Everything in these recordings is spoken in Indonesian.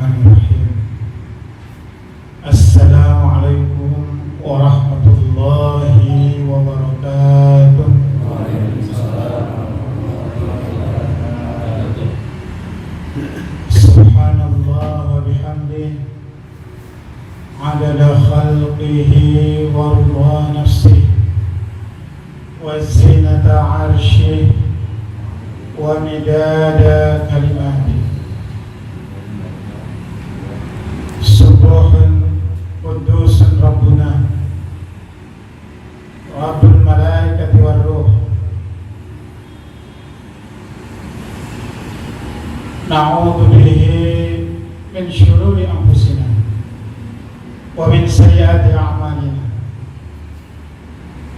Bismillahirrahmanirrahim. Assalamualaikum warahmatullahi wabarakatuh. Subhanallah wa bihamdihi adada khalqihi wa ridha nafsihi wa zinata arshihi wa midada kalimatihi. Subhan Qudusun Rabbuna Rabbul Malaikati war Ruh. Na'udzu bihi min syururi anfusina wa min sayyiati a'malina.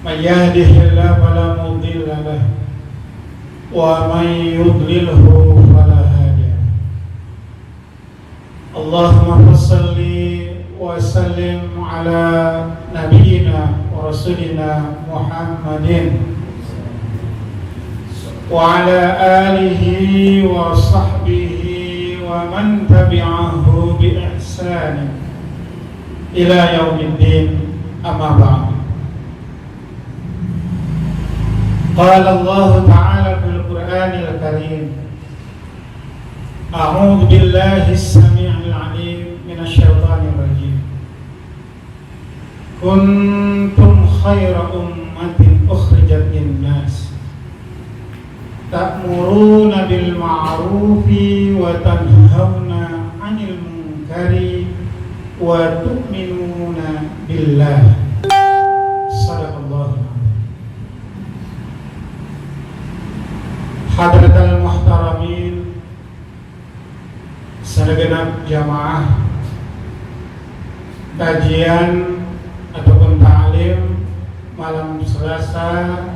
May yahdihillahu fala mudilla lahu wa may yudlilhu fala hadiya lahu. Allahumma shalli wa sallim ala nabiyyina wa rasulina Muhammadin wa ala alihi wa sahbihi wa man tabi'ahu bi ihsan ila yaumiddin, amma ba'd. Qala Allah ta'ala fil Qur'anil Karim, a'udzu billahi as-sami'il 'alim minasy syaithanir rajim. Kuntum khaira ummatin ukhrijat lin-nas ta'muruna bil ma'rufi wa tanhauna 'anil munkari wa tu'minuna billah. Sadaqallahu. Hadratal muhtaramin, segenap jamaah kajian ataupun ta'lim malam Selasa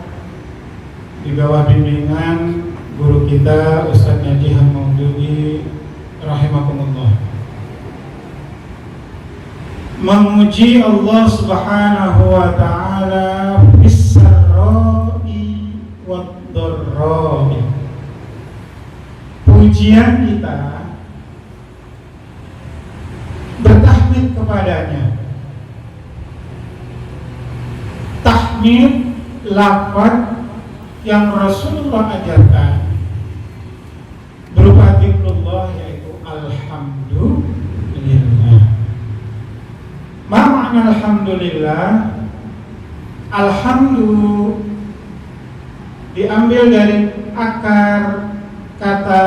di bawah bimbingan guru kita Ustaz Najihan Maududi rahimakumullah. Memuji Allah Subhanahu wa taala bis-sarra'i wad-dharra'i. Pujian kita bertahmid kepadanya. Tahmid lafaz yang Rasulullah ajarkan berupa zikrullah, yaitu alhamdulillah. Ma makna alhamdulillah? Alhamdu diambil dari akar kata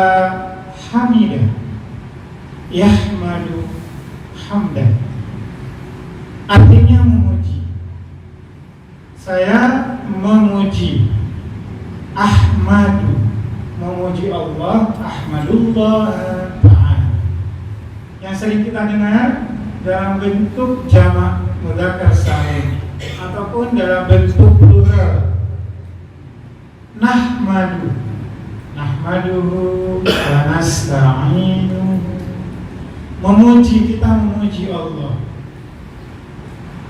hamidah, yahmadu hamdan, artinya memuji. Saya memuji, ahmadu, memuji Allah, ahmadullah ta'ala, yang sering kita dengar dalam bentuk jamak mudzakkar salim ataupun dalam bentuk plural. Nahmaduhu wa nasta'inuhu. Memuji, kita memuji Allah.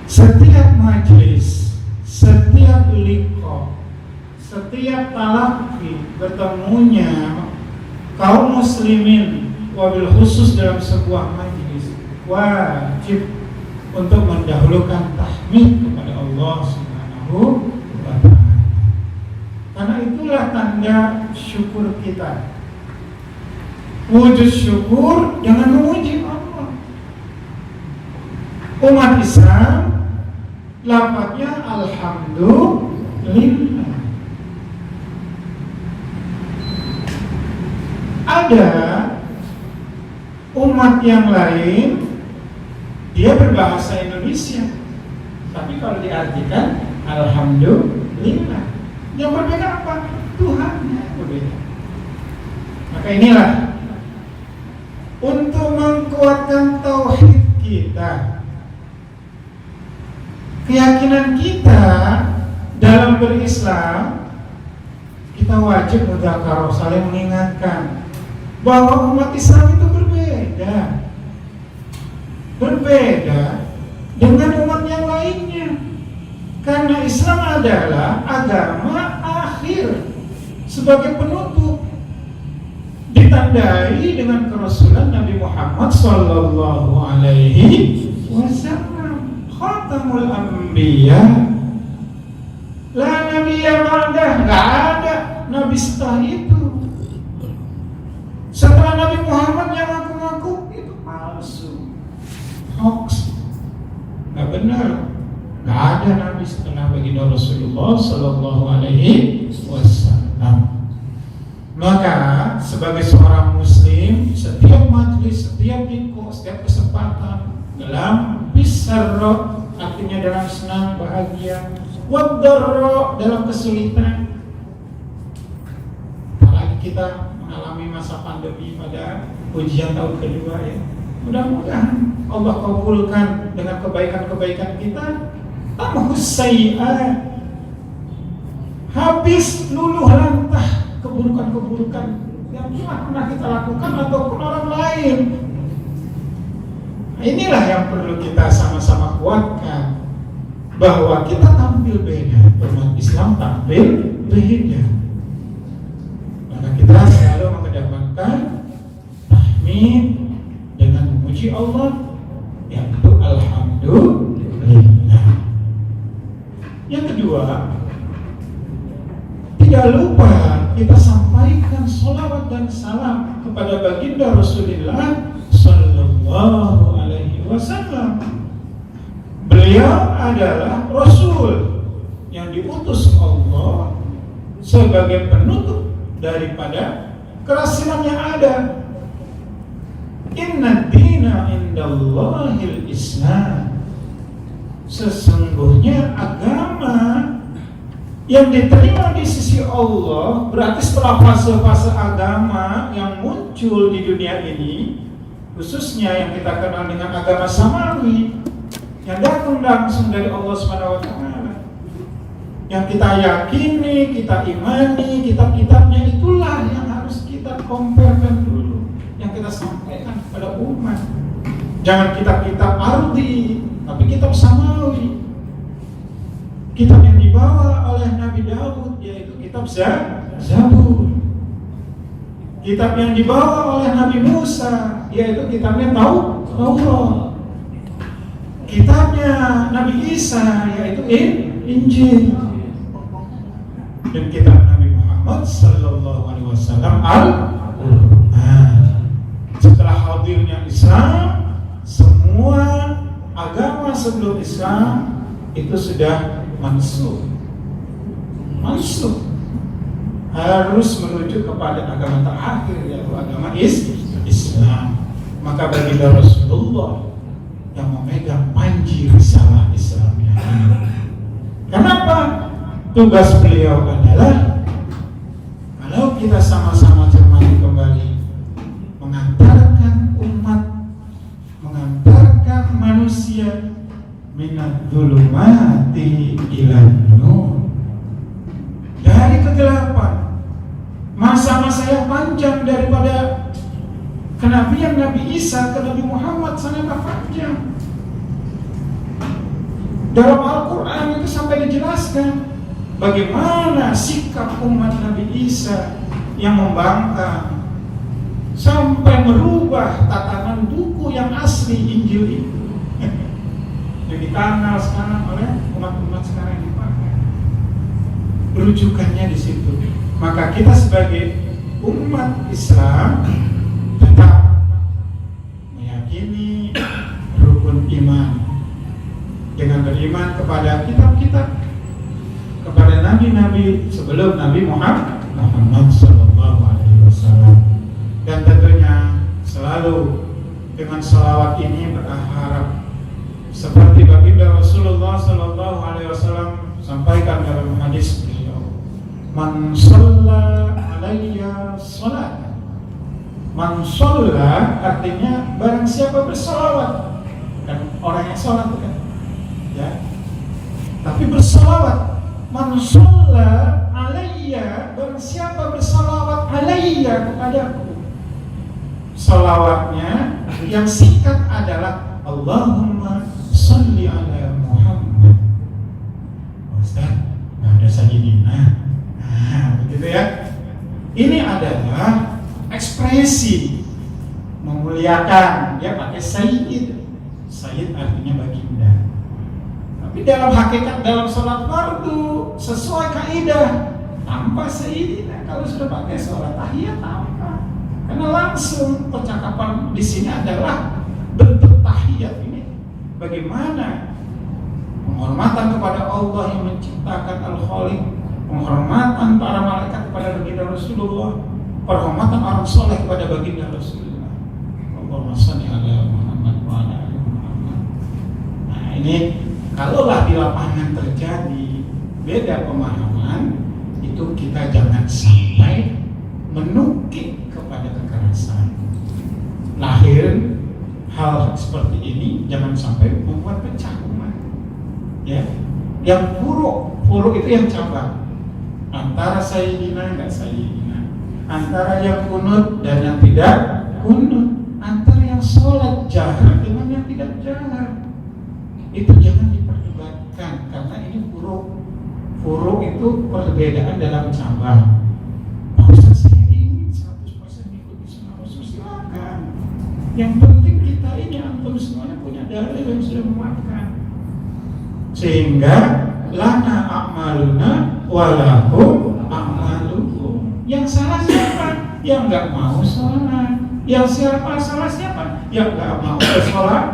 Setiap majlis, setiap liqa, setiap talaqi bertemunya kaum muslimin, wabil khusus dalam sebuah majlis, wajib untuk mendahulukan tahmid kepada Allah Subhanahu wa ta'ala. Karena itulah tanda syukur kita. Wujud syukur dengan memuji Allah. Umat Islam lafaznya alhamdulillah. Ada umat yang lain dia berbahasa Indonesia, tapi kalau diartikan alhamdulillah. Yang berbeda apa? Tuhannya berbeda. Maka inilah untuk menguatkan tauhid kita, keyakinan kita dalam berislam, kita wajib mudzakarah, saling mengingatkan bahwa umat Islam itu berbeda dengan umat yang lainnya. Karena Islam adalah agama akhir sebagai penutup. ditandai dengan kerasulan Nabi Muhammad sallallahu alaihi wasallam, khatamul anbiya. La nabiyya ba'dah, enggak ada nabi setelah itu. Setelah Nabi Muhammad yang ngaku-ngaku itu palsu, hoax, enggak benar. Enggak ada nabi setelah baginda Rasulullah sallallahu alaihi wasallam. Maka sebagai seorang muslim, setiap majlis, setiap diko, setiap kesempatan dalam bisarro, artinya dalam senang bahagia, wadarro, dalam kesulitan. Apalagi kita mengalami masa pandemi pada ujian tahun kedua ya. Mudah-mudahan Allah kabulkan dengan kebaikan-kebaikan kita. Tamhus sayyi'at, habis luluh lantah keburukan-keburukan yang pernah kita lakukan ataupun orang lain. Inilah yang perlu kita sama-sama kuatkan, bahwa kita tampil beda, umat Islam tampil beda. Maka kita selalu mengedepankan tahmid dengan memuji Allah, yaitu alhamdulillah. Yang kedua, tidak lupa kita sampaikan sholawat dan salam kepada baginda Rasulullah sallallahu alaihi wasallam. Beliau adalah Rasul yang diutus Allah sebagai penutup daripada kerasulan yang ada. Inna dina indallahil Islam. Sesungguhnya agama yang diterima di sisi Allah, berarti setelah fase-fase agama yang muncul di dunia ini, khususnya yang kita kenal dengan agama Samawi, yang datang langsung dari Allah SWT, yang kita yakini, kita imani, kitab-kitabnya, itulah yang harus kita comparekan dulu, yang kita sampaikan kepada umat. Jangan kitab-kitab ardi, tapi kitab Samawi, kitab yang dibawa oleh Nabi Daud, yaitu kitab Zabur. Kitab yang dibawa oleh Nabi Musa, yaitu kitabnya Taurat. Kitabnya Nabi Isa, yaitu Injil. Dan kitab Nabi Muhammad sallallahu alaihi wasallam Al-Qur'an. Setelah hadirnya Islam, semua agama sebelum Islam itu sudah mansukh, harus merujuk kepada agama terakhir, yaitu agama Islam. Maka baginda Rasulullah yang memegang panji risalah Islam yang ini. Kenapa? Tugas beliau adalah, kalau kita sama-sama cermati kembali, mengantarkan umat, mengantarkan manusia minad dzulumati ilan nur, dari kegelapan. Masa-masa yang panjang daripada kenabian Nabi Isa ke Nabi Muhammad sangatlah panjang. Dalam Al-Quran itu sampai dijelaskan bagaimana sikap umat Nabi Isa yang membangkang, sampai merubah tatanan buku yang asli Injil itu yang dikenal sekarang oleh umat-umat sekarang yang dipakai. Rujukannya di situ. Maka kita sebagai umat Islam tetap meyakini rukun iman dengan beriman kepada kitab-kitab, kepada nabi-nabi sebelum Nabi Muhammad sallallahu alaihi wasallam. Dan tentunya selalu dengan salawat ini berharap seperti baginda Rasulullah sallallahu alaihi wasallam sampaikan dalam hadis beliau, man shalla alayya salat. Man shalla artinya barang siapa bersalawat, kan orang yang salat kan, ya. Tapi bersalawat, man shalla alayya, barang siapa bersalawat alayya kepadaku. Salawatnya yang singkat adalah Allahumma sholli ala Muhammad. Ustaz, nggak ada sayyidina. Begitu ya. Ini adalah ekspresi Messi memuliakan, dia pakai Sayyid. Sayyid artinya baginda. Tapi dalam hakikat dalam sholat fardu sesuai kaidah tanpa Sayyidina. Kalau sudah pakai sholat tahiyat tanpa, karena langsung percakapan di sini adalah bentuk tahiyat ini. Bagaimana penghormatan kepada Allah yang menciptakan Al-Khaliq, penghormatan para malaikat kepada baginda Rasulullah, penghormatan orang soleh kepada baginda Rasulullah. Allahumma shalli ala Muhammad wa ala ali Muhammad. Nah ini kalaulah di lapangan terjadi beda pemahaman, itu kita jangan sampai menukik kepada kekerasan. Lahir hal seperti ini jangan sampai membuat pecah umat. Ya, yang buruk itu yang cabang antara sayyidina dan sayyidina, antara yang kunut dan yang tidak kunut, antara yang sholat jahar dengan yang tidak jahar. Itu jangan diperdebatkan karena ini furu itu perbedaan dalam cabang. Maksud saya ingin 100% ikuti sunnah Rasul, silakan. Yang penting kita ini antum semuanya punya dalil yang sudah menguatkan. Sehingga lana a'maluna walakum a'malukum. Yang salah siapa? Yang enggak mau sholat. Yang siapa salah siapa? Yang enggak mau bersolat.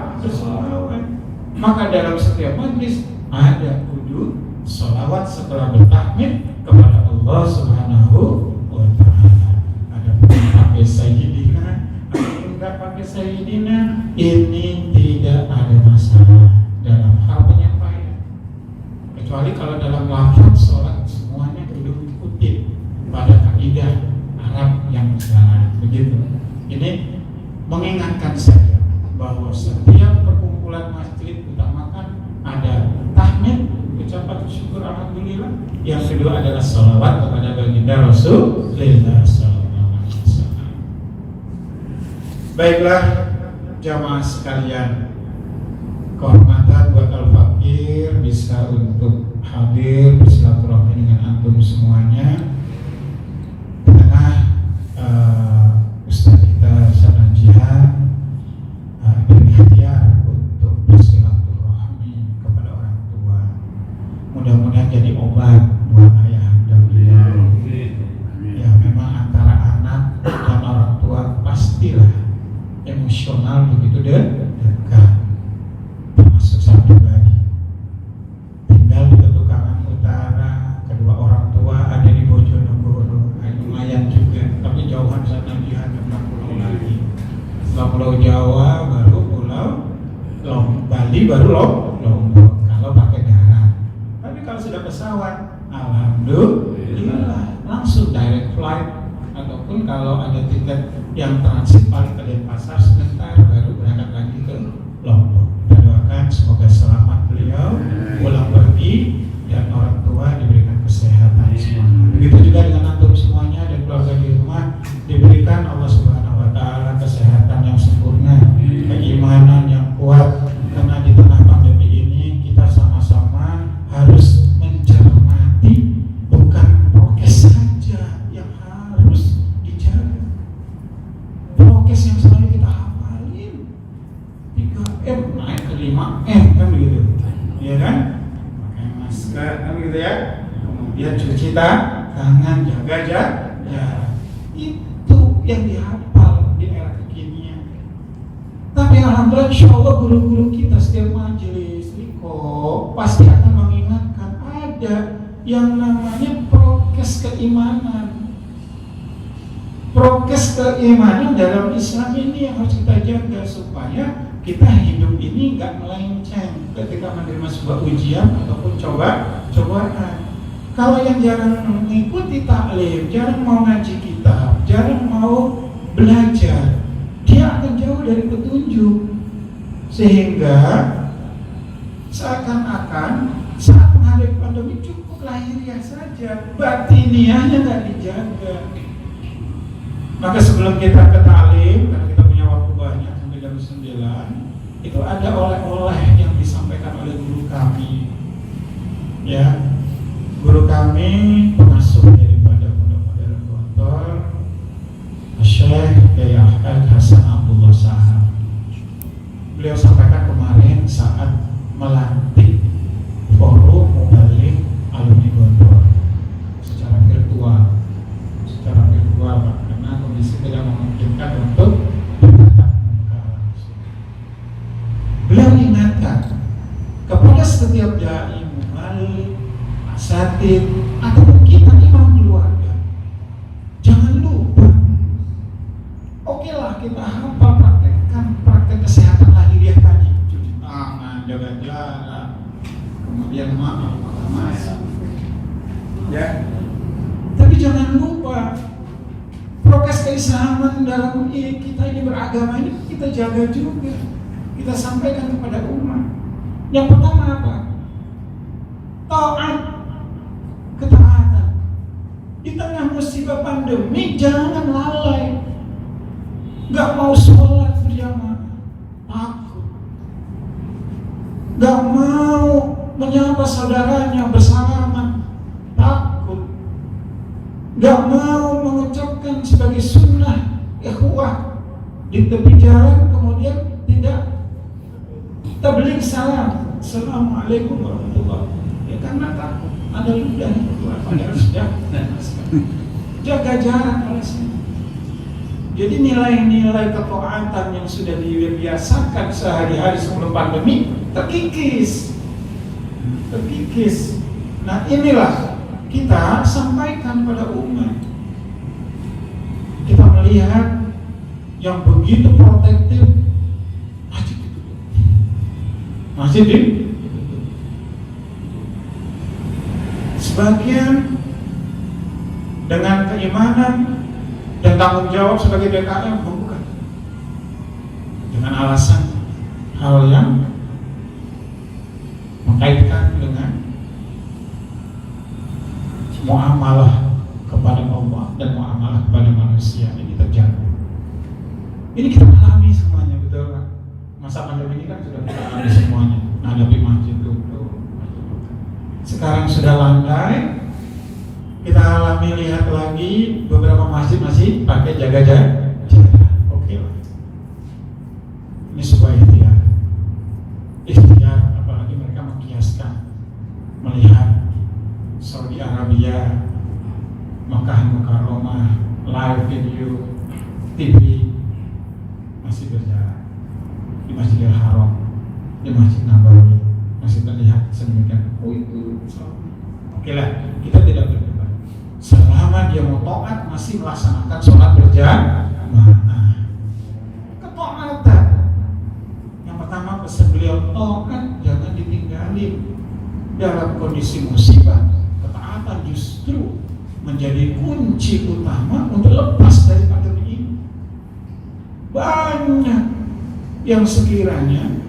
Maka dalam setiap majlis ada kudu sholawat setelah bertahmid kepada Allah Subhanahu wa Ta'ala. Ada pun pakai sayyidina, ada pun enggak pakai sayyidina, ini tidak ada masalah dalam hal penyampaian. Kecuali kalau dalam lafaz sholat semuanya kudu ikuti pada kaidah Arab yang benar. Begitu. Ini mengingatkan saya bahwa setiap perkumpulan masjid utamakan ada tahmid, ucapan syukur alhamdulillah. Yang kedua adalah sholawat kepada baginda Rasulullah sallallahu alaihi wasallam. Baiklah jamaah sekalian, kehormatan buat Al-Fakir bisa untuk hadir bersilaturahmi dengan antum semuanya. Di tengah Ustaz kita Sanajia berikhtiar untuk bersilaturahmi kepada orang tua. Mudah-mudahan jadi obat buat ayah dan beliau. Ya memang antara anak dan orang tua pastilah emosional begitu dekat. Termasuk saya pribadi. Tinggal di Petukangan Utara, kedua orang tua ada di Bojonegoro. Lumayan juga, tapi jauhan Sanajia tentang pulau lagi. Setelah Pulau Jawa baru Bali baru Lombok kalau pakai darat. Tapi kalau sudah pesawat, alhamdulillah langsung direct flight, ataupun kalau ada tiket yang transit paling ke Denpasar sebentar baru berangkat lagi ke Lombok. Kita doakan semoga selamat beliau pulang pergi dan orang tua diberikan kesehatan semuanya. Begitu juga dengan antum semuanya dan keluarga di rumah diberikan Allah Subhanahu wa Ta'ala kesehatan yang sempurna, keimanan yang kuat. Karena di tengah pandemi ini kita sama-sama harus mencermati bukan prokes saja yang harus dijaga. Prokes yang selalu kita hafalin 3M naik ke 5M kan begitu, ya kan? Pakai masker kan gitu ya. Kemudian cuci tangan, jaga jarak. Itu yang dihafal di era kekinian. Tapi alhamdulillah insyaallah guru-guru kita setiap majelis kok pasti akan mengingatkan ada yang namanya prokes keimanan. Prokes keimanan dalam Islam ini yang harus kita jaga supaya kita hidup ini nggak melenceng ketika menerima sebuah ujian ataupun cobaan. Kalau yang jarang mengikuti taklim, jarang mau ngaji kitab, jarang mau belajar, dia akan jauh dari petunjuk. Sehingga seakan-akan saat menghadapi pandemi cukup lahiriah saja, batiniahnya nggak dijaga. Maka sebelum kita ke taklim, karena kita punya waktu banyak sampai jam 9, itu ada oleh-oleh yang disampaikan oleh guru kami. Ya, guru kami pengasuh daripada Pondok Modern Gontor, Syekh Hasan Abdullah Shahab. Beliau sampaikan kemarin saat melantik forum mubalik alumni Gontor secara virtual Pak, karena kondisi tidak memungkinkan untuk bertatap muka langsung. Beliau ingatkan kepada setiap dai mubalik, asatid, atau kita imam keluarga, jangan lupa, oke lah kita hafal praktek kesehatan lahiriah tadi, cuci tangan, jaga jarak, kemudian maaf ya. Tapi jangan lupa prokes keislaman dalam kita ini beragama ini kita jaga juga, kita sampaikan kepada umat. Yang pertama apa? Taat, ketaatan. Di tengah musibah pandemi jangan lalai. Gak mau sholat berjamaah, takut. Gak mau menyapa saudaranya bersalaman, takut. Gak mau mengucapkan sebagai sunnah ikhwah di tepi jalan, kemudian tidak tabligh salam, assalamualaikum warahmatullahi wabarakatuh. Ya karena takut ada ludah yang keluar, padahal sudah jaga jarak alasannya. Jadi nilai-nilai ketaatan yang sudah dibiasakan sehari-hari sebelum pandemi terkikis. Nah inilah kita sampaikan pada umat. Kita melihat yang begitu protektif, masjid ditutup. Sebagian dengan keimanan dan tanggung jawab sebagai DKM membuka dengan alasan hal yang mengkaitkan dengan muamalah kepada Allah dan muamalah kepada manusia. Ini terjadi. Ini kita alami semuanya, betul kan? Masa pandemi ini kan sudah kita alami semuanya, menghadapi masjid tutup. Sekarang sudah landai, kita alami, lihat lagi beberapa masjid masih pakai jaga jarak. Oke lah. Ini sebuah ikhtiar, apalagi mereka mengkiaskan melihat Saudi Arabia, Makkah Mukarramah, live video, TV masih berjarak di Masjidil Haram, di Masjid Nabawi masih terlihat sedemikian. Oh itu, oke lah, kita tidak berdebat. Selama dia mau taat masih melaksanakan sholat berjamaah. Ketaatan. Yang pertama pesan beliau, taat jangan ditinggalin dalam kondisi musibah. Ketaatan justru menjadi kunci utama untuk lepas dari pandemi ini. Banyak yang sekiranya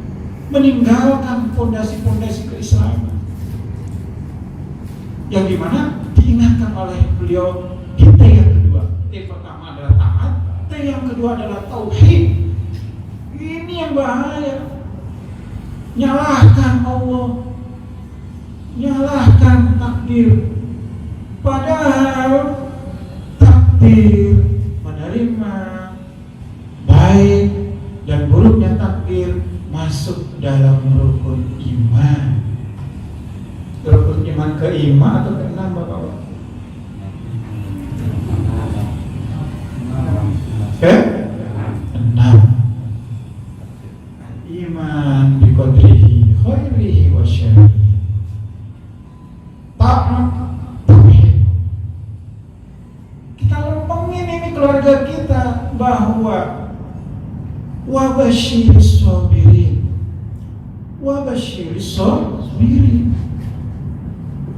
meninggalkan fondasi-fondasi keislaman, yang dimana diingatkan oleh beliau di T yang kedua. T pertama adalah taat, T yang kedua adalah tauhid. Ini yang bahaya. Nyalahkan Allah, nyalahkan takdir. Padahal takdir menerima baik dan buruknya takdir masuk dalam rukun iman. Rukun iman ke-5 atau ke-6 Bapak? Ke-6. Iman bi qadrihi khairihi wa syarrihi. Taat tauhid. Kita lempengin ini keluarga kita bahwa wa basyiris sabirin, wa basyiris sabirin.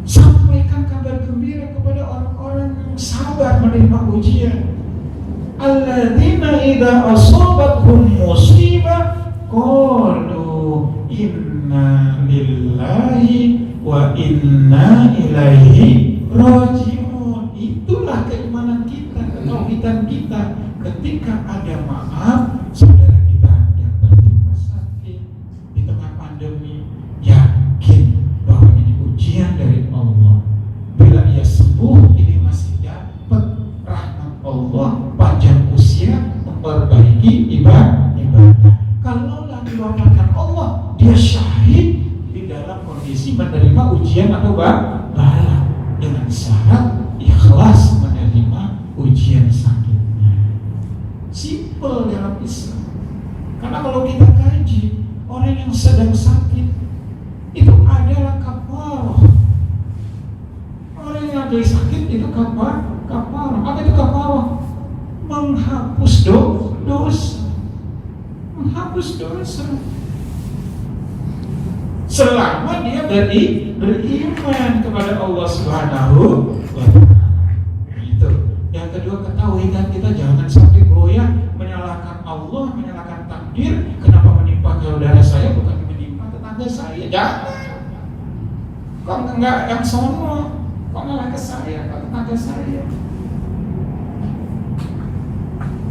Sampaikan kabar gembira kepada orang-orang yang sabar menerima ujian. Alladzina idza asabathum musibah qalu inna lillahi wa inna ilaihi raji'un. Itulah keimanan kita, ketauhidan kita. Ketika ada maaf saudara kita yang tertimpa sakit di tengah pandemi, yakin bahwa ini ujian dari Allah. Bila ia sembuh, ini masih dapat rahmat Allah, panjang usia, memperbaiki bala dengan syarat ikhlas menerima ujian sakitnya. Simpel dalam Islam. Karena kalau kita kaji, orang yang sedang sakit itu adalah kafarah. Orang yang lagi sakit itu kafarah. Apa itu kafarah? Menghapus dosa. Menghapus dosa. Selama dia beriman kepada Allah Subhanahu wa Ta'ala. Itu. Yang kedua, ketahui kan kita jangan sampai goyah menyalahkan Allah, menyalahkan takdir. Kenapa menimpa saudara saya bukan menimpa tetangga saya? Jangan. Kok enggak yang sono? Kok malah ke saya, ke tetangga saya?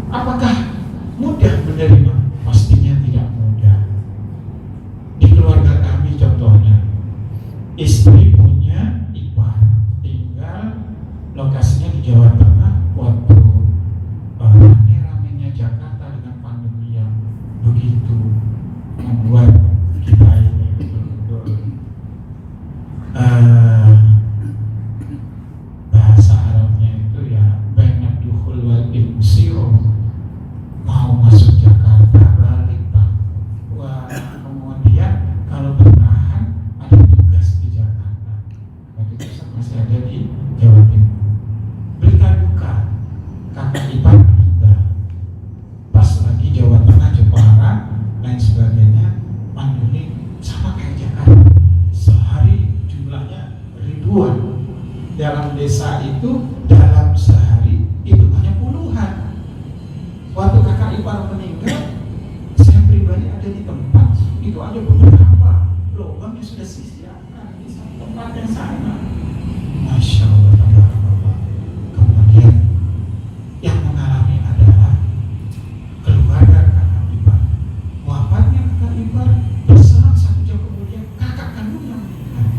Apakah mudah menerima? Pastinya tidak mudah. Di keluarga kami contohnya, istri punya ipar, tinggal lokasinya di Jawa Tengah. Waktu rame-ramenya Jakarta dengan pandemi yang begitu membuat kita ini betul-betul bahasa Arabnya itu ya banyak dukhul wal imsiro, mau masuk Jakarta balik Pak. Wah, kemudian kalau bertahan ada tugas di Jakarta. Waktu itu saya masih ada di Jawa Timur. Berita duka, kakak ipar meninggal. Pas lagi Jawa Tengah, Jepara, lain sebagainya, pandemi sama kayak Jakarta. Sehari jumlahnya ribuan. Dalam desa itu dalam sehari itu hanya puluhan. Waktu kakak ipar meninggal, saya pribadi ada di tempat itu, ada beberapa lubang yang sudah disiapkan di tempat yang sama. Masya Allah, tabarakallah. Kemudian yang mengalami adalah keluarga kakak ipar. Wafatnya kakak ipar berselang 1 jam kemudian kakak kandungnya meninggal.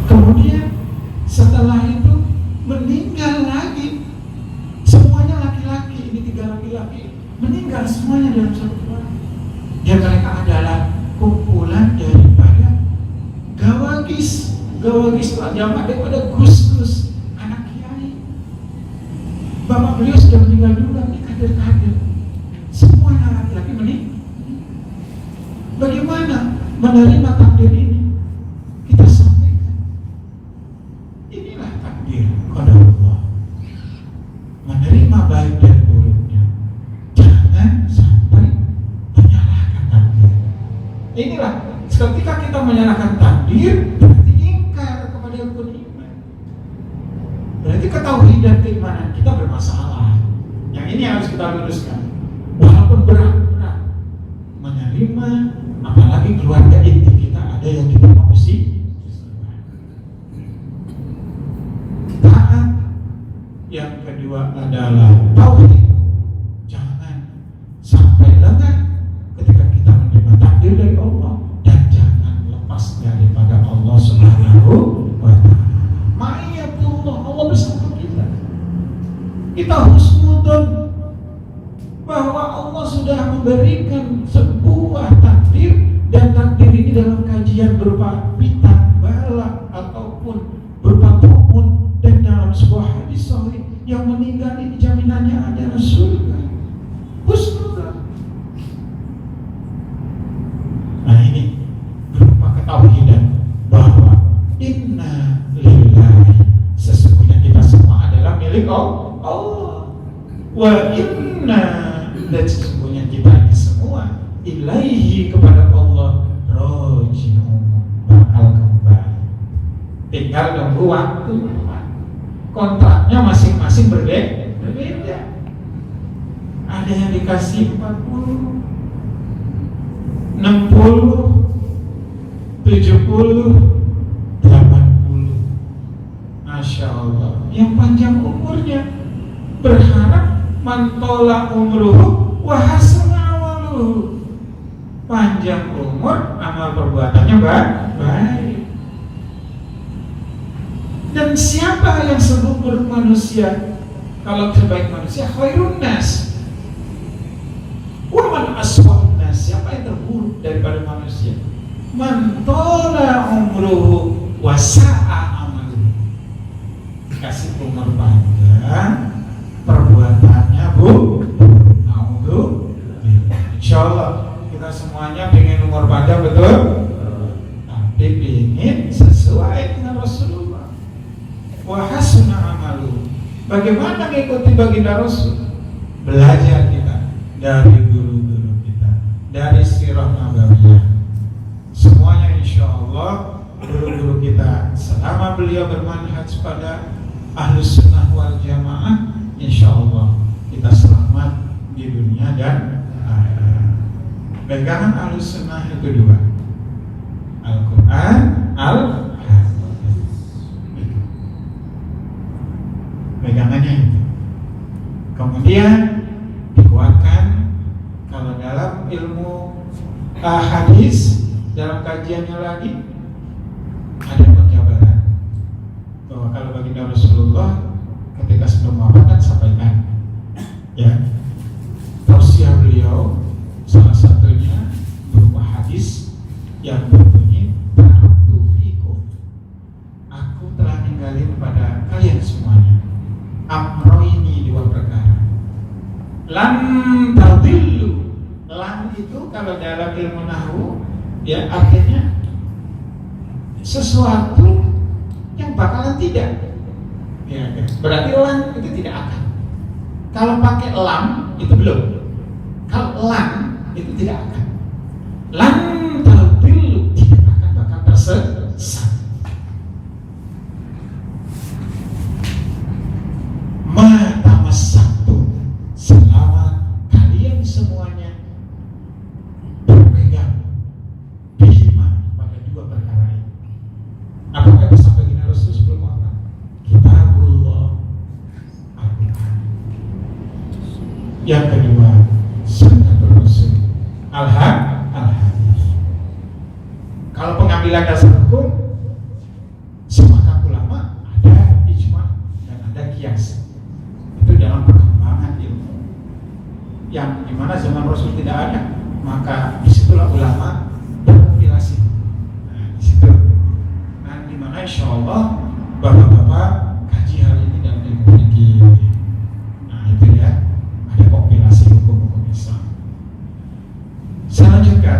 Kemudian setelah itu meninggal lagi. Semuanya laki-laki, ini 3 laki-laki meninggal semuanya dalam satu keluarga. Dan mereka adalah kumpulan daripada gawagis. Gawagis itu jamak daripada gus-gus, anak kiai. Bapak beliau sudah meninggal dulu, ini kader-kader. Semuanya laki-laki meninggal. Bagaimana menerima takdir ini? Kita sampaikan. Inilah takdir qadarullah. Menerima baik dan buruknya. Jangan sampai menyalahkan takdir. Inilah ketika kita menyalahkan takdir, berarti ingkar kepada rukun iman. Berarti ketauhidan keimanan kita bermasalah. Yang ini harus kita luruskan. Walaupun berat-berat menerima, apalagi keluarga inti kita ada yang diterima musibah. Taat. Yang kedua adalah tauhid. Jangan sampai lengah ketika kita menerima takdir dari Allah, dan jangan lepas daripada Allah Subhanahu wa Ta'ala. Ma'iyatullah, Allah bersama kita. Kita husnudzon bahwa Allah sudah memberikan sebuah takdir, dan takdir ini dalam kajian berupa bintang, bala, ataupun berupa tumun, dan dalam sebuah hadis sahih yang meninggal ini jaminannya adalah surga. Husnudzon. Nah, ini berupa ketauhidan bahwa inna lillahi, sesungguhnya kita semua adalah milik Allah. Wa inna, dan sesungguhnya kita ini semua ilaihi, kepada Allah raji'un, bakal kembali. Tinggal nunggu waktu. Kontraknya masing-masing berbeda. Ada yang dikasih 40, 60, 70, 80. Masya Allah. Yang panjang umurnya, berharap mantola umruhu wa hasana amaluhu. Panjang umur, amal perbuatannya baik. Dan siapa yang seburuk manusia? Kalau terbaik manusia, khairun nas. Wa man aswa'un nas, siapa yang terburuk daripada manusia? man tola umruhu wasa'a amaluhu. Kasih umur panjang, perbuatannya insyaallah kita semuanya pengen umur panjang, betul? Tapi pengen sesuai dengan Rasulullah. Wa hasuna amaluhu. Bagaimana mengikuti baginda Rasul? Belajar kita dari guru-guru kita, dari sirah nabawiyah. Semuanya insya Allah guru-guru kita selama beliau bermanhaj pada Ahlus Sunnah wal Jamaah, insya Allah kita selamat di dunia dan akhirat. Pegangan Ahlus Sunnah itu dua, Al-Quran, Al-Hadis. Pegangannya itu. Kemudian dikuatkan kalau dalam ilmu hadis, dalam kajiannya lagi ada penjabaran bahwa kalau baginda Rasulullah ketika sebelum wafat kan sampaikan, ya, tausiah beliau salah satunya berupa hadis yang berbunyi, taraktu fikum, aku telah ninggalin pada kalian semuanya amroini, dua perkara. Lan tadillu. Lan itu kalau dalam ilmu nahwu, ya, artinya sesuatu yang bakalan tidak. Ya, berarti lan itu tidak akan. Kalau pakai lam itu belum. Kalau lan itu tidak akan. Lan tadillu, tidak akan bakal tersesat. Selama kalian semuanya berpegang bihima pada dua perkara ini. Apakah bisa baginda Rasul sebelum apa? Kitabullah, Al-Quran. Yang kedua, Sunnah Rasul, Al-Hadis. Kalau pengambilan dasar hukum, sepakat ulama ada ijma dan ada qiyas. Itu dalam perkembangan ilmu yang dimana zaman Rasul tidak ada, maka disitulah ulama berkompilasi. Nah, disitu. Nah, dimana insya Allah bapak-bapak kaji hal ini dan ilmu fikih. Nah, itu ya, ada kompilasi hukum-hukum Islam. Selanjutnya,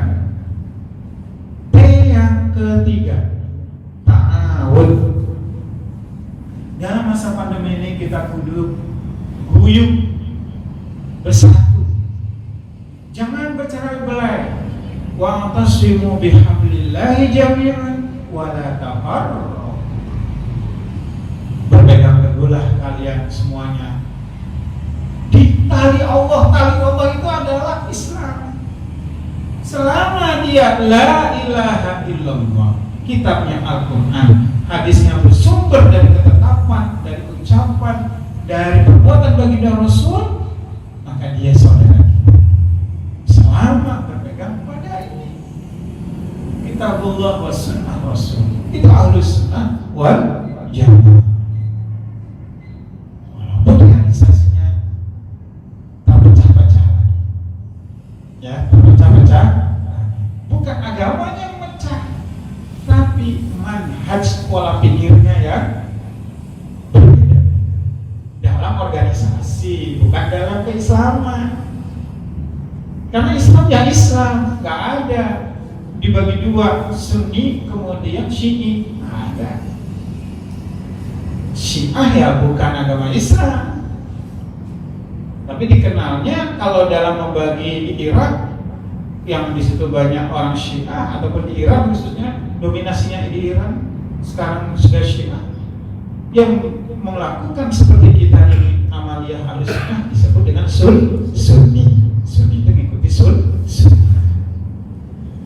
T yang ketiga, ta'awun. Dalam masa pandemi ini kita kudu guyup bersatu, jangan bercerai berai. Wa'tasimu bihablillahi jami'an wa la tafarraqu. Berpegang teguhlah kalian semuanya di tali Allah. Tali Allah itu adalah Islam. Selama dia la ilaha illallah, kitabnya Al-Quran, hadisnya bersumber dari ketetapan, dari ucapan, dari perbuatan baginda Rasul, maka dia saudara kita. Selama berpegang pada ini, Kitabullah wa Sunnah Rasul, itu Ahlus Sunnah wal Jamaah. Walaupun realisasinya tak pecah-pecah lagi, ya, tak pecah-pecah. Bukan agamanya yang pecah, tapi manhaj, pola pikirnya yang berbeda. Dalam organisasi, bukan dalam keislaman. Karena Islam ya Islam, nggak ada dibagi dua, Sunni kemudian Syi'i. Ada. Syiah ya bukan agama Islam, tapi dikenalnya kalau dalam membagi di Irak, yang di situ banyak orang Syiah, ataupun di Iran khususnya, dominasinya di Iran sekarang sudah Syiah, yang melakukan seperti kita ini amaliyah Ahlussunnah disebut dengan Sunni. Sunni itu mengikuti Sunnah.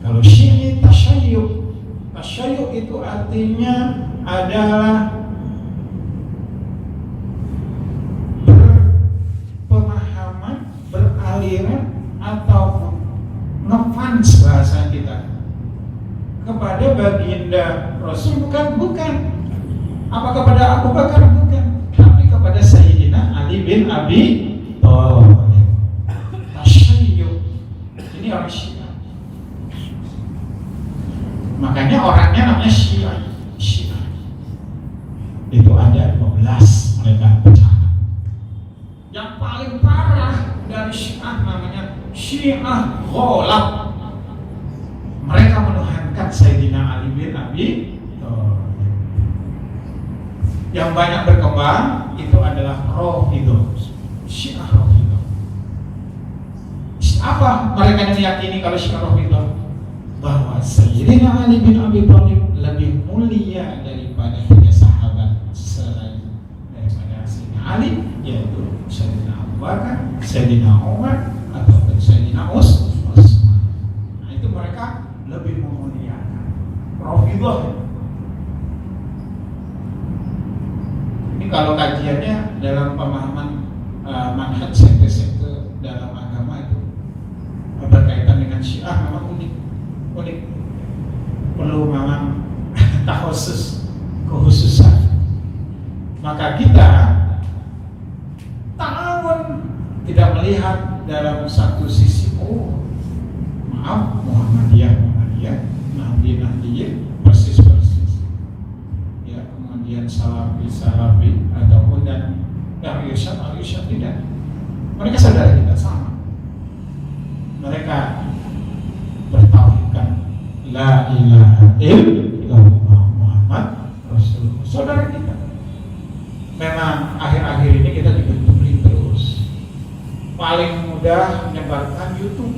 Kalau Syi'i tasyayyu. Tasyayyu itu artinya adalah berpemahaman, beraliran ataupun ngefans bahasa kita kepada baginda Rasul, bukan. Apa kepada Abu Bakar? Bukan. Tapi kepada Sayyidina Ali bin Abi Thalib. Tasyayyu. Ini orang Syiah. Makanya orangnya namanya Syiah. Itu ada 12 mereka pecah. Yang paling parah dari Syiah namanya Syiah Ghalab. Mereka menuhankan Sayyidina Ali bin Abi Thalib. Yang banyak berkembang itu adalah Rafidhah. Syiah Rafidhah. Apa mereka meyakini kalau Syiah Rafidhah? Bahwa Sayyidina Ali bin Abi Thalib lebih mulia daripada tiga sahabat selain daripada Sayyidina Ali, yaitu Sayyidina Abu Bakar, Sayyidina Umar, ataupun Sayyidina Utsman. Nah, itu mereka lebih memuliakan Rafidhah. Ini kalau kajiannya dalam pemahaman manhaj sekte-sekte dalam agama itu berkaitan dengan Syiah memang unik, perlu memang khususan. Maka kita ta'awun tidak melihat dalam satu sisi, oh maaf, Muhammadiyah, Nahdiyah persis ya, kemudian Salafi ataupun dan Irsyad tidak. Mereka saudara kita sama. Mereka bertauhidkan la ilaha illallah Muhammad Rasulullah. Saudara kita. Memang akhir-akhir ini kita dibenturin terus. Paling mudah menyebarkan YouTube.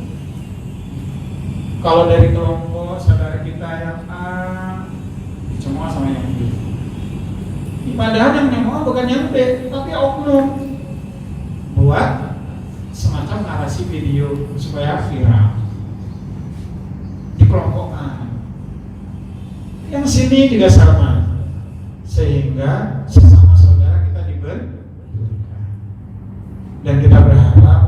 Kalau dari kelompok saudara kita yang A dicemooh sama yang B. Padahal yang nyemooh bukan yang B, tapi oknum. Buat semacam narasi video supaya viral. Dikelompokkan. Yang sini juga sama, sehingga sesama saudara kita dibenturkan. Dan kita berharap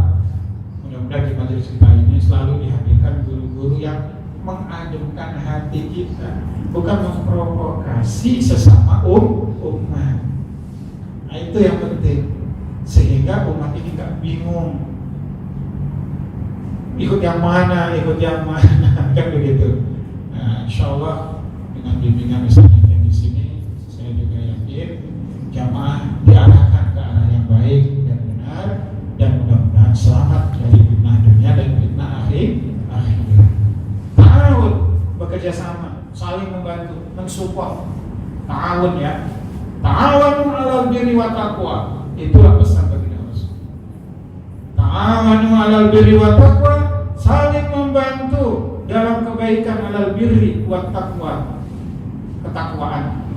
mudah-mudahan di majelis kita ini selalu dihadirkan guru-guru yang mengademkan hati kita, bukan memprovokasi sesama umat. Nah, itu yang penting, sehingga umat ini gak bingung ikut yang mana, kan begitu. Nah, insya Allah dengan bimbingan misalnya di sini, saya juga yakin jamaah diarahkan ke arah yang baik dan benar, dan mudah-mudahan selamat dari fitnah dunia dan fitnah akhirat. Ta'awun, bekerja sama, saling membantu, mensupport. Ta'awun ya. Ta'awanu 'alal birri wa taqwa. Itulah pesan bagi Rasul. Ta'awanu 'alal birri wa taqwa, saling membantu dalam kebaikan, 'alal birri wa taqwa, ketakwaan.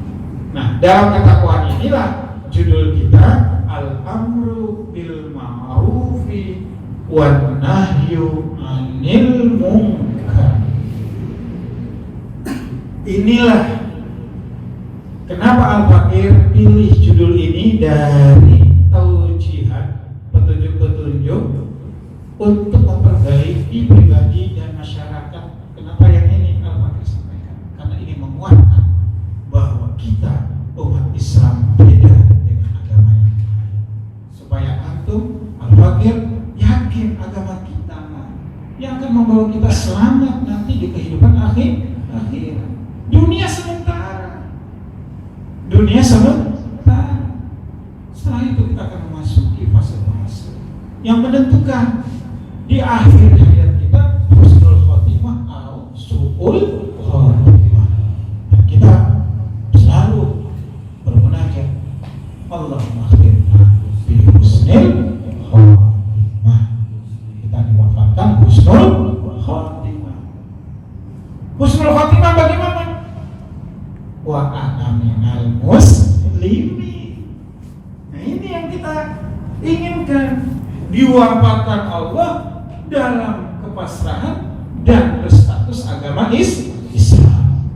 Nah, dalam ketakwaan inilah judul kita Al-Amru bil Ma'rufi wan Nahyu 'anil Munkar. Inilah kenapa Al-Fakir pilih judul ini dari taujihat, petunjuk-petunjuk untuk memperbaiki pribadi dan masyarakat. Kenapa yang ini Al-Fakir sampaikan? Karena ini menguatkan bahwa kita umat Islam beda dengan agama yang lain. Supaya antum Al-Fakir yakin agama kita yang akan membawa kita selamat nanti di kehidupan akhirat. Dunia sementara. Setelah itu kita akan memasuki fase-fase yang menentukan di akhir hayat kita husnul khotimah atau su'ul khotimah. Dan kita selalu bermunajat, Allahumma akhirna bi husnil khotimah. Kita diwafatkan husnul khotimah. Husnul khotimah bagaimana? Wa ana minal muslimin. Nah, ini yang kita inginkan, diwafatkan Allah dalam kepasrahan dan berstatus agama Islam.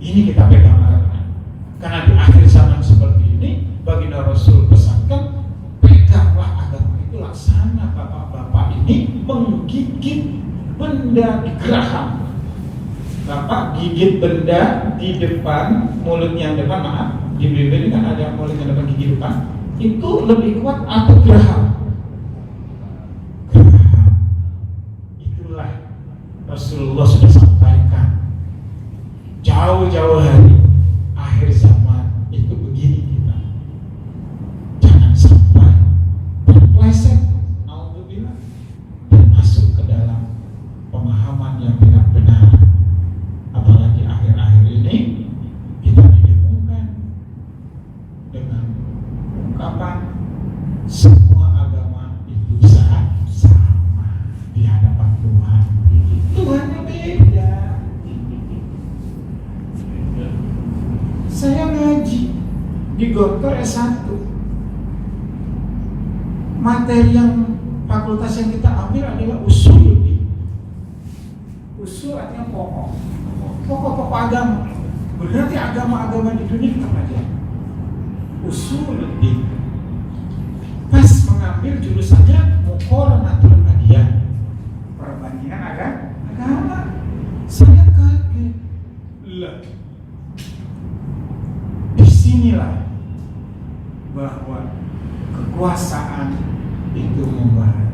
Ini kita pegang erat. Karena di akhir zaman seperti ini, baginda Rasul pesankan, peganglah agama itu, laksana bapak-bapak ini menggigit benda di geraham. Bapak gigit benda di depan, mulut yang depan, maaf, di bibir ini kan ada mulut yang depan, gigi depan, itu lebih kuat atau geraham? Itulah Rasulullah sudah sampaikan. jauh-jauh hari akhir zaman itu begini kita. Jangan sampai terpleset, naudzubillah, dan masuk ke dalam pemahaman yang tidak benar. Apalagi akhir-akhir ini kita ditemukan dengan ungkapan semua agama itu sama di hadapan Tuhan. Tuhannya beda. Saya ngaji di Gontor S1. Materi yang fakultas yang kita ambil adalah usul. Usul artinya pokok. Pokok-pokok agama. Berarti agama-agama di dunia kita pelajari. Usul. Pas mengambil jurusannya muqaranatul adiyah, perbandingan agama. Saya kaget. Lah. Disinilah bahwa kekuasaan itu membahana.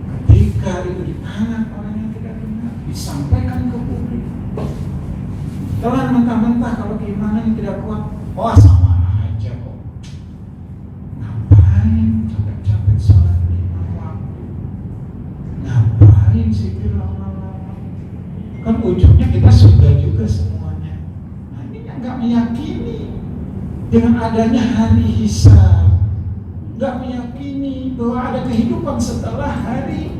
Ketika itu di tangan orang yang tidak benar, disampaikan ke publik. Telan mentah-mentah kalau keimanan yang tidak kuat, oh sama aja kok. Ngapain capek-capek sholat 5 waktu? Ngapain zikir lama-lama? Kan ujungnya kita sudah juga semuanya. Nah ini yang gak meyakini dengan adanya hari hisab, gak meyakini bahwa ada kehidupan setelah hari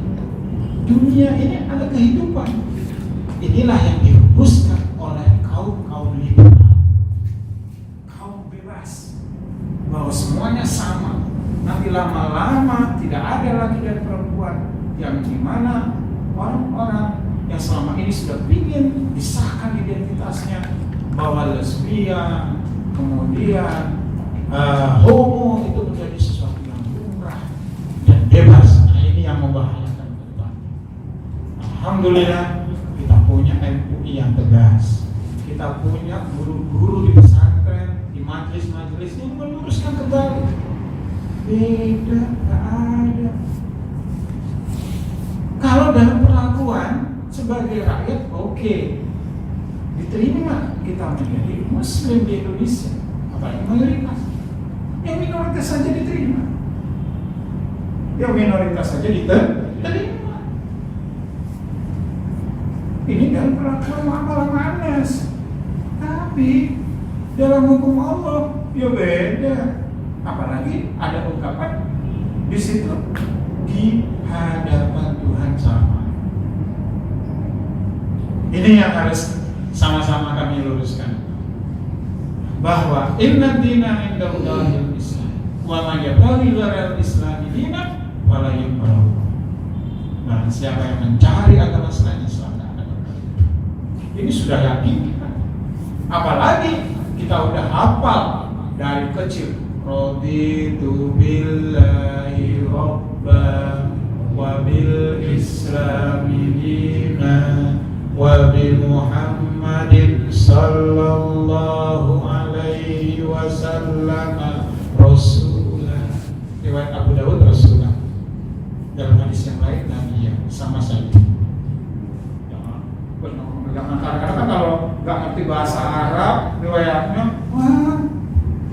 dunia ini, ada kehidupan. Inilah yang dihembuskan oleh kaum liberal, kaum bebas, bahwa semuanya sama. Nanti lama-lama tidak ada lagi dari perempuan, yang dimana orang-orang yang selama ini sudah ingin disahkan identitasnya bahwa lesbian, kemudian homo itu menjadi sesuatu yang lumrah dan bebas. Nah ini yang membahayakan kita. Alhamdulillah kita punya MUI yang tegas. Kita punya guru-guru di pesantren, di majelis-majelis yang meluruskan kembali. Beda, gak ada. Kalau dalam perlakuan sebagai rakyat, oke, diterima kita menjadi Muslim di Indonesia, apalagi mayoritas. Yang minoritas saja diterima. Yang minoritas saja diterima. Ini dalam perlakuan muamalah manas. Tapi dalam hukum Allah ya beda. Apalagi ada ungkapan di situ di hadapan Tuhan sama. Ini yang harus sama-sama kami luruskan, bahwa inna dina indallahil Islam wa man yabtaghi ghairal Islam dinan fala yuqbalu. Barang siapa yang mencari agama selain Islam, ini sudah yakin. Apalagi kita udah hafal dari kecil, raditu billahi rabban wa bil islami dinan wa bi Muhammadin sallallahu alaihi wasallam rasulah. Riwayat Abu Dawud Rasulah. Dalam hadis yang lain Nabi ya, sama saja. Jangan kadang-kadang kan kalau nggak ngerti bahasa Arab riwayatnya, wah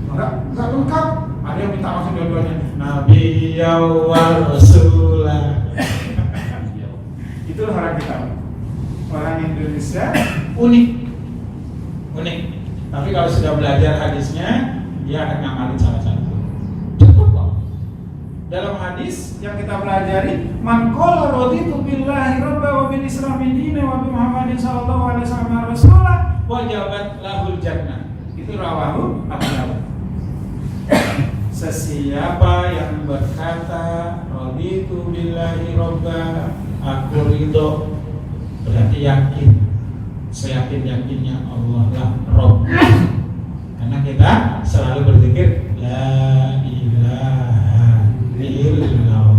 nggak lengkap. Ada yang minta maksud dua-duanya Nabi ya wa Rasulah. Itulah orang kita. Orang Indonesia unik. Tapi kalau sudah belajar hadisnya, dia akan ngamalin salah satu. Cukup kok. Dalam hadis yang kita pelajari, man qala raditu billahi rabba wa bil islami dinan wa bi Muhammadin sallallahu alaihi wasallam rasulah wajabat lahul jannah. Itu rawahu Abu Dawud. Sesiapa yang berkata raditu billahi rabba, aku ridho, berarti yakin, seyakin-yakinnya Allah lah Rabb. Karena kita selalu berzikir la ilaha illallah,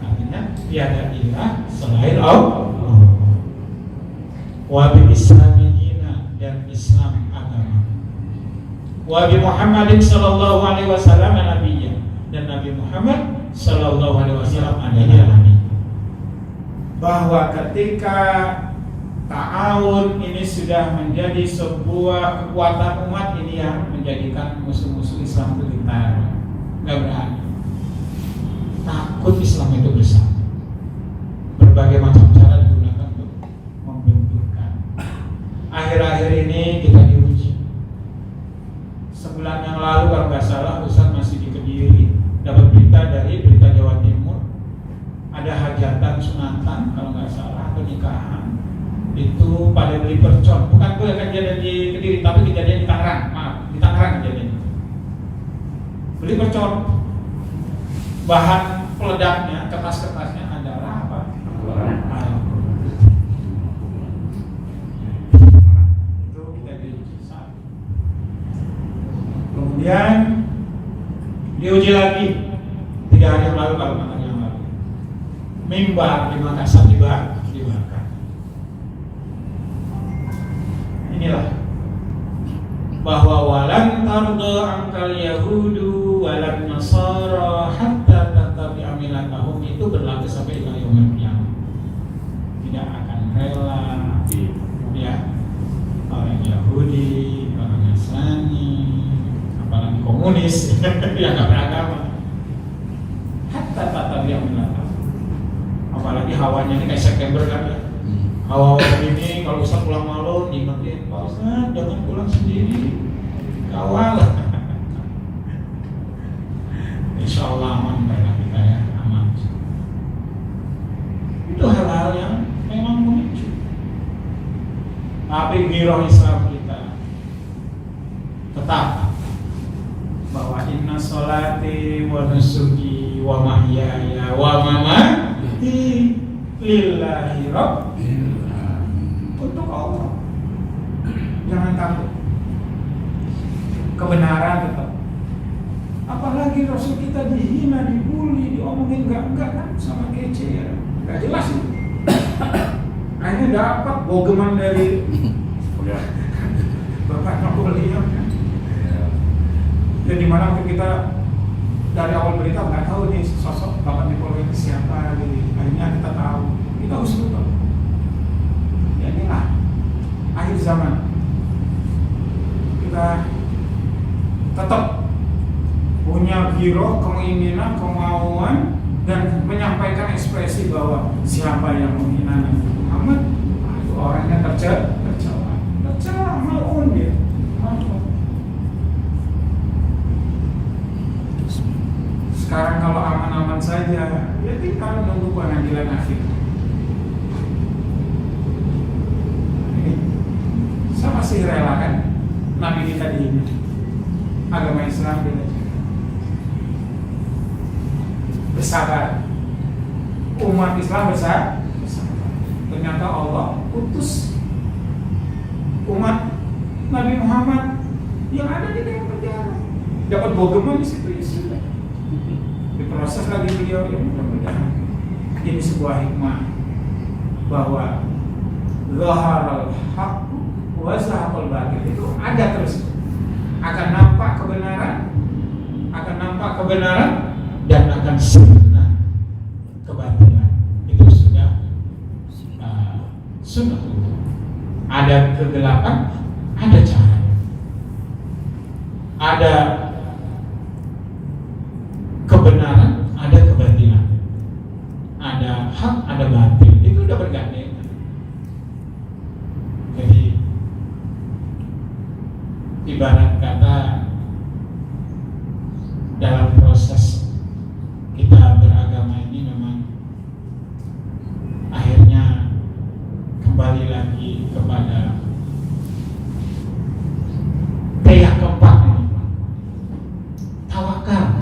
artinya tiada ilah selain Allah. Wa bi islamina, dan Islam agama. Wa bi Muhammadin sallallahu alaihi wasallam nabiyya, dan Nabi Muhammad sallallahu alaihi wasallam adalah nabi. Bahwa ketika ta'awun ini sudah menjadi sebuah kekuatan umat ini yang menjadikan musuh-musuh Islam itu gentar, nggak berani. Takut Islam itu bersama. Berbagai macam cara digunakan untuk membenturkan. Akhir-akhir ini kita diuji. Sebulan yang lalu kalau nggak salah Ustaz masih di Kediri, dapat berita Jawa Timur, ada hajatan sunatan kalau nggak salah, pernikahan itu pada beli percon. Bukan kejadian di Kediri, tapi kejadian di Tangerang. Maaf, di Tangerang kejadian. Beli percon, bahan peledaknya, kertas-kertasnya adalah apa? Itu kita diuji saat. Kemudian diuji lagi 3 hari yang lalu, kalau makan yang lalu, mimbar di Makassar dibakar. Inilah bahwa walan tarda angkal yahudu walan nasara hatta tattabi'a millatahum, itu berlaku sampai ila yaumil qiyamah. Tidak akan rela ya orang Yahudi, orang Nasrani, apalagi komunis yang nggak beragama, hatta tattabi'a millatahum. Apalagi hawanya ini kayak September kan ya. Hawa ini kalau Ustaz pulang malam diingetin, Pak Ustaz jangan pulang sendiri, kawal. Insya Allah aman baiklah kita ya, aman. Itu hal-hal yang memang memicu. Tapi giroh Islam kita tetap bahwa inna sholati wa nusuki wa mahyaya wa mamati lillahi rabbil alamin, untuk Allah. Jangan takut, kebenaran tetap. Apalagi Rasul kita dihina, dibully, diomongin enggak kan, sama kece ya, enggak jelas itu. Akhirnya dapat bogeman dari Bapak Napoleon kan. Dan dimana waktu kita dari awal berita nggak tahu nih sosok Bapak Napoleon itu siapa, gitu. Akhirnya kita tahu, kita harus lupa. Ya inilah akhir zaman. Kita tetap punya giroh, keinginan, kemauan, dan menyampaikan ekspresi bahwa siapa yang menghina Nabi Muhammad itu orangnya tercela, malun dia. Sekarang kalau aman-aman saja, ya tinggal menunggu pengadilan akhir. Saya masih rela kan Nabi kita dihina, agama Islam beda. Bersabar, umat Islam bersabar. Ternyata Allah utus umat Nabi Muhammad yang ada di dalam penjara, dapat bogeman di situ, ya sudah diproses lagi beliau. Ya mudah-mudahan ini sebuah hikmah bahwa zaharal haq wa zahaqal batil, itu ada terus, akan nampak kebenaran dan akan sirna kebatilan. Itu sudah sunnah. Ada kegelapan, ada cahaya. Ada kebenaran, ada kebatilan. Ada hak, ada batil. Itu udah bergandengan. Jadi ibarat kata dalam proses kita beragama ini memang akhirnya kembali lagi kepada yang keempat ini, tawakal.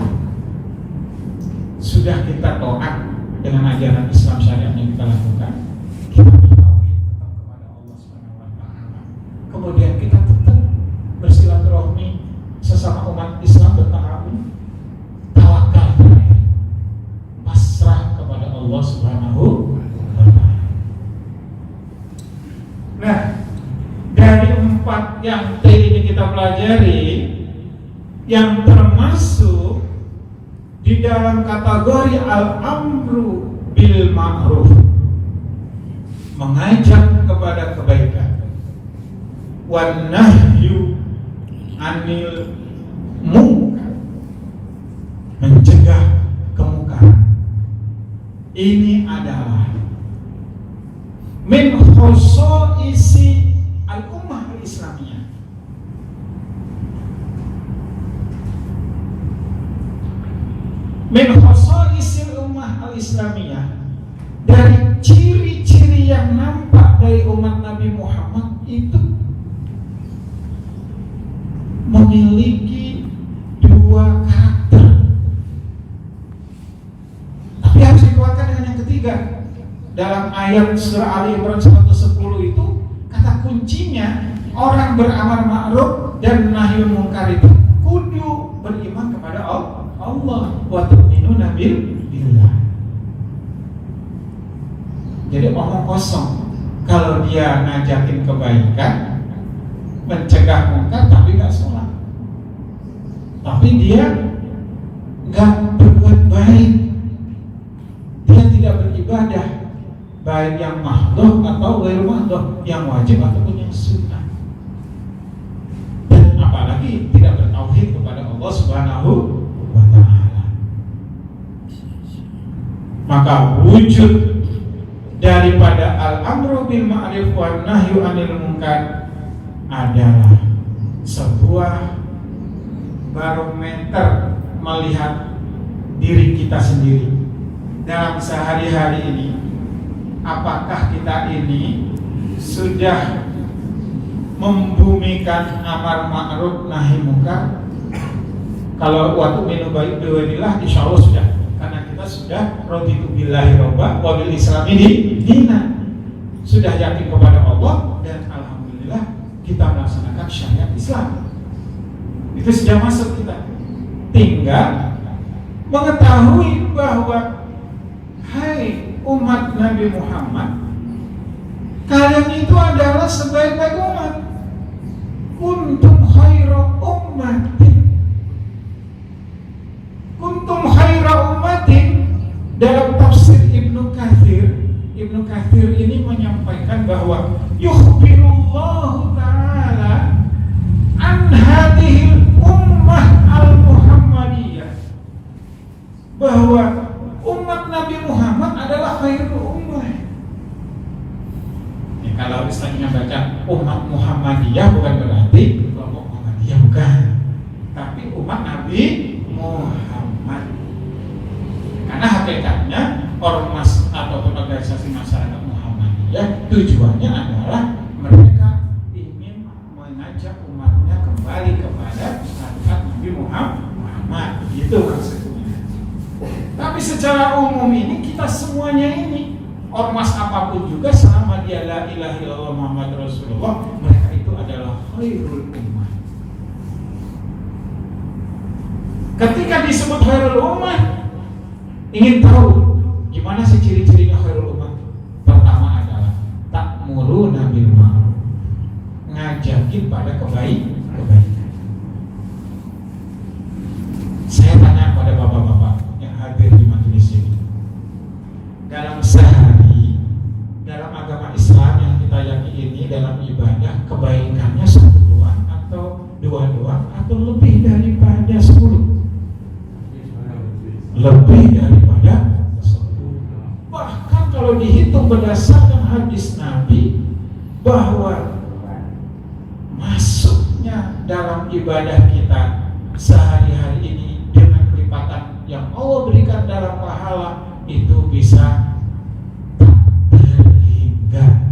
Sudah kita taat dengan ajaran Islam syariat yang kita lakukan, kita bertauhid tetap kepada Allah Subhanahu wa taala. Kemudian kita tetap bersilaturahmi sesama umat Islam, bertarawih, tawakal terakhir, pasrah kepada Allah Subhanahu wa taala. Nah, dari 4 yang ini kita pelajari, yang termasuk di dalam kategori al-amru bil ma'ruf, mengajak kepada kebaikan, wan nahyu anil munkar, mencegah kemungkaran. Ini adalah min khususi al-ummah al-islamiyah. Min khususi al-ummah al-islamiyah, dari ciri-ciri yang nampak dari umat Nabi Muhammad itu memiliki dua karakter. Tapi harus dikuatkan dengan yang ketiga. Dalam ayat surah Ali Imran 110 itu kata kuncinya orang beramar ma'ruf dan nahi munkar itu kudu beriman kepada Allah wa tu'minuna billah. Jadi omong kosong kalau dia ngajakin kebaikan, mencegah munkar tapi gak sholat, tapi dia gak berbuat baik, dia tidak beribadah, baik yang mahdoh atau ghairu mahdoh, yang wajib ataupun yang sunnah, dan apalagi tidak bertauhid kepada Allah Subhanahu wa ta'ala. Maka wujud daripada al-amru bil ma'ruf wan nahyu 'anil munkar adalah sebuah barometer melihat diri kita sendiri dalam sehari-hari ini. Apakah kita ini sudah membumikan amar ma'ruf nahi munkar? Kalau waktu minu baik billah, insya Allah sudah, karena kita sudah raditu billahi robba wa bil islami dina, sudah yakin kepada Allah dan alhamdulillah kita melaksanakan syariat Islam. Itu sudah masuk kita. Tinggal mengetahui bahwa hai umat Nabi Muhammad, kalian itu adalah sebaik-baik umat. Kuntum khaira ummatin. Kuntum khaira ummatin. Dalam tafsir Ibnu Katsir ini menyampaikan bahwa yukhbirullahu ta'ala an hadhil ummah al-muhammadiyah, bahwa umat Nabi Muhammad adalah khairul ummah. Ya, kalau istilahnya baca umat Muhammadiyah bukan berarti kelompok Muhammadiyah, bukan, tapi umat Nabi Muhammad. Karena hakikatnya ormas ataupun organisasi masyarakat Muhammadiyah tujuannya adalah mereka ingin mengajak umatnya kembali kepada syariat Nabi Muhammad. Itu maksudnya. Tapi secara umum ini kita semuanya ini, ormas apapun juga, selama dia la ilaha illallah Muhammad Rasulullah, mereka itu adalah khairul ummah. Ketika disebut khairul ummah, ingin tahu gimana sih ciri-cirinya khairul ummah? Pertama adalah ta'muruna bil ma'ruf, ngajakin pada kebaikan. Saya tanya pada bapak-bapak yang hadir di majelis ini, dalam sehari, dalam agama Islam yang kita yakini, dalam ibadah, kebaikannya satu doang atau dua doang atau lebih daripada 10? Lebih daripada 10. Bahkan kalau dihitung berdasarkan hadis Nabi, bahwa masuknya dalam ibadah kita sehari-hari ini dengan kelipatan yang Allah berikan dalam pahala itu bisa tak terhingga.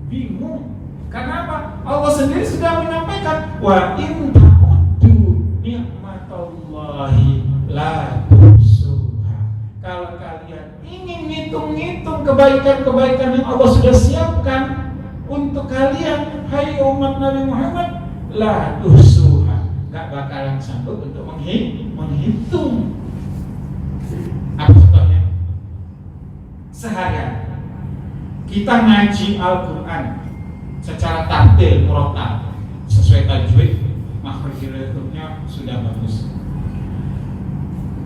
Bingung. Karena apa? Allah sendiri sudah menyampaikan, wa in ta'uddu ni'matallahi la tuhsuha. Kalau kalian ingin ngitung-ngitung kebaikan-kebaikan yang Allah sudah siapkan untuk kalian, hai umat Nabi Muhammad, la tuhsuha, gak bakalan sanggup untuk menghitung. Apa contohnya? Seharian kita ngaji Al-Quran secara tartil, murattal, sesuai tajwid, makhrajnya sudah bagus.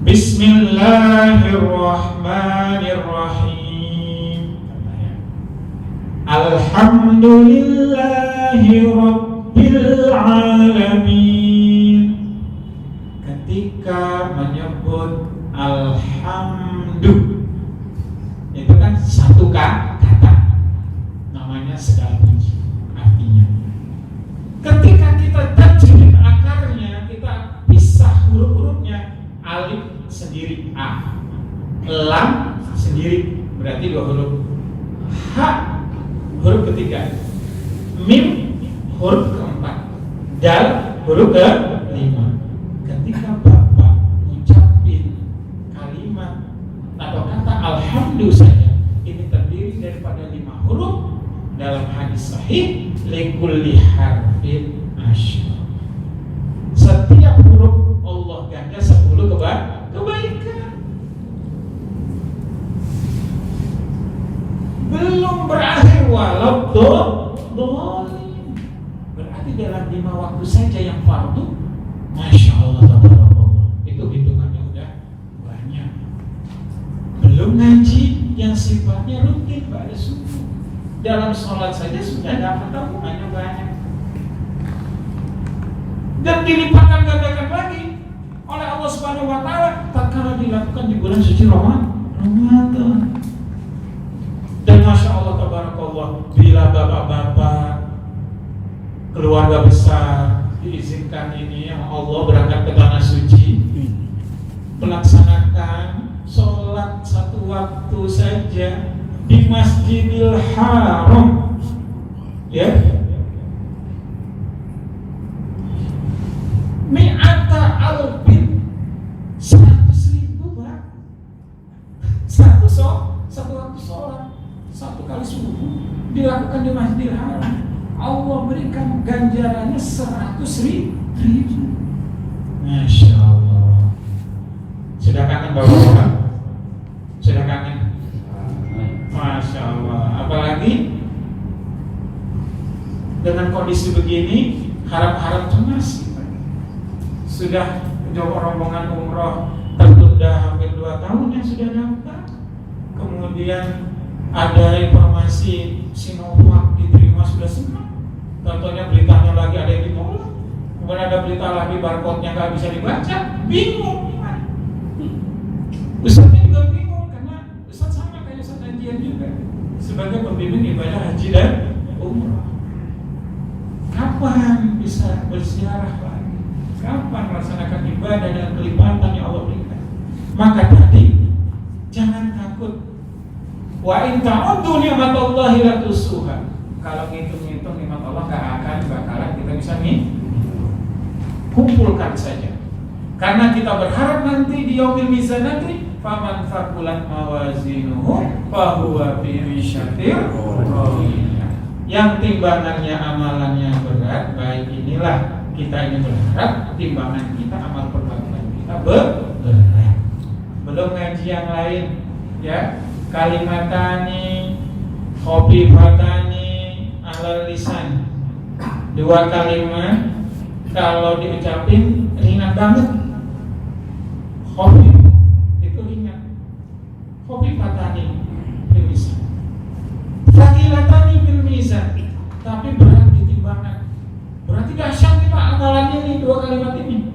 Bismillahirrahmanirrahim. Alhamdulillahi Rabbil Alamin. Ketika menyebut alhamdu, itu kan satu kata, namanya segala puji. Artinya ketika kita tajwid akarnya, kita pisah huruf-hurufnya, alif sendiri A, lam sendiri berarti 2 huruf, ha huruf ketiga, mim huruf keempat, dal huruf kelima. Ketika Bapak ucapin kalimat atau kata alhamdulillah saja, ini terdiri daripada 5 huruf. Dalam hadis sahih, likulli harfin asyar. Setiap huruf Allah ganda 10 kebaikan. Belum berakhir walau dolim. Berarti dalam 5 waktu saja yang fardu, Masya Allah, tabarakallah, itu hitungannya udah banyak. Belum ngaji yang sifatnya rutin pada subuh. Dalam sholat saja sudah dapat tabungannya banyak. Dan dilipat gandakan lagi oleh Allah Subhanahu wa taala tatkala dilakukan di bulan suci Ramadan. Dan Masya Allah tabarakallah, bila bapak-bapak keluarga besar diizinkan ini yang Allah berangkat ke tanah suci, melaksanakan sholat 1 waktu saja di Masjidil Haram, ya, mi'ata alfin, 100.000 Pak. Satu waktu sholat, 1 kali subuh dilakukan di Masjidil Haram, Allah berikan ganjarannya 100.000. Masya Allah. Sudah kangen bapak-bapak? Sudah kangen? Masya Allah. Apalagi dengan kondisi begini, harap-harap cemas. Sudah rombongan umroh tertunda hampir 2 tahun yang sudah daftar. Kemudian ada informasi Sinovac diterima sudah semua. Contohnya beritanya lagi ada yang ditolak. Kemudian ada berita lagi barcode-nya nggak bisa dibaca. Bingung. Ustaznya juga bingung karena Ustaz sama kayak Ustaz Najian juga sebagai pembimbing ibadah haji dan umrah. Kapan bisa berziarah lagi? Kapan melaksanakan ibadah dan kelipatan yang Allah berikan? Maka tadi jangan takut. Wa in ta'uddu ni'matallahi la tusuha. Kalau ngitung-ngitung nikmat Allah gak akan bakalan kita bisa nih kumpulkan saja. Karena kita berharap nanti di yaumil mizan nanti, faman faqulat mawazinuhu fahuwa fi 'isyatir radiyah. Yang timbangannya amalannya berat, baik inilah kita ini berharap timbangan kita, amal perbuatan kita berat. Belum ngaji yang lain, ya, kalimatani khofifatani alal lisan, 2 kalimat kalau diucapin ringan banget. Khofif itu ringan, khofifatani fil lisan, thaqilatani fil mizan, tapi berat di timbangan. Berarti dahsyat kita amalannya nih 2 kalimat ini.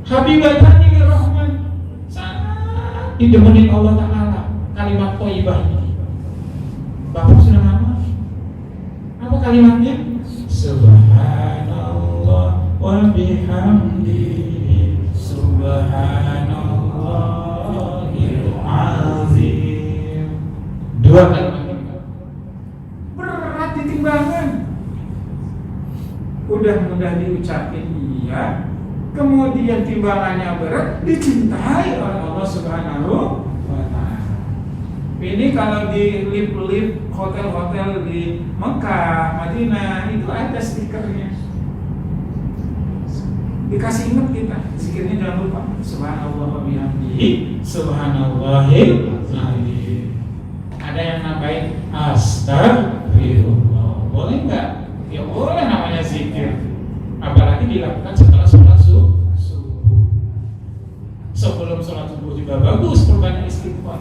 Habibatani lirrahman, sangat didemenin Allah Ta'ala. Kalimat thayyibah ini Bapak sudah lama. Apa kalimatnya? Subhanallah wa bihamdihi subhanallahil azim. 2 kalimat berat di timbangan. Mudah-mudah diucapin iya, kemudian timbangannya berat, dicintai oleh Allah Subhanahu wa ta'ala. Ini kalau di lift-lift hotel-hotel di Mekah, Madinah itu ada stikernya. Dikasih ingat kita, zikirnya jangan lupa. Subhanallah wa bihamdihi subhanallahil azim. Ada yang nambahin astagfirullah. Boleh enggak? Ya boleh, namanya zikir. Apalagi dilakukan setelah sholat subuh. Sebelum sholat subuh juga bagus perbanyak istighfar.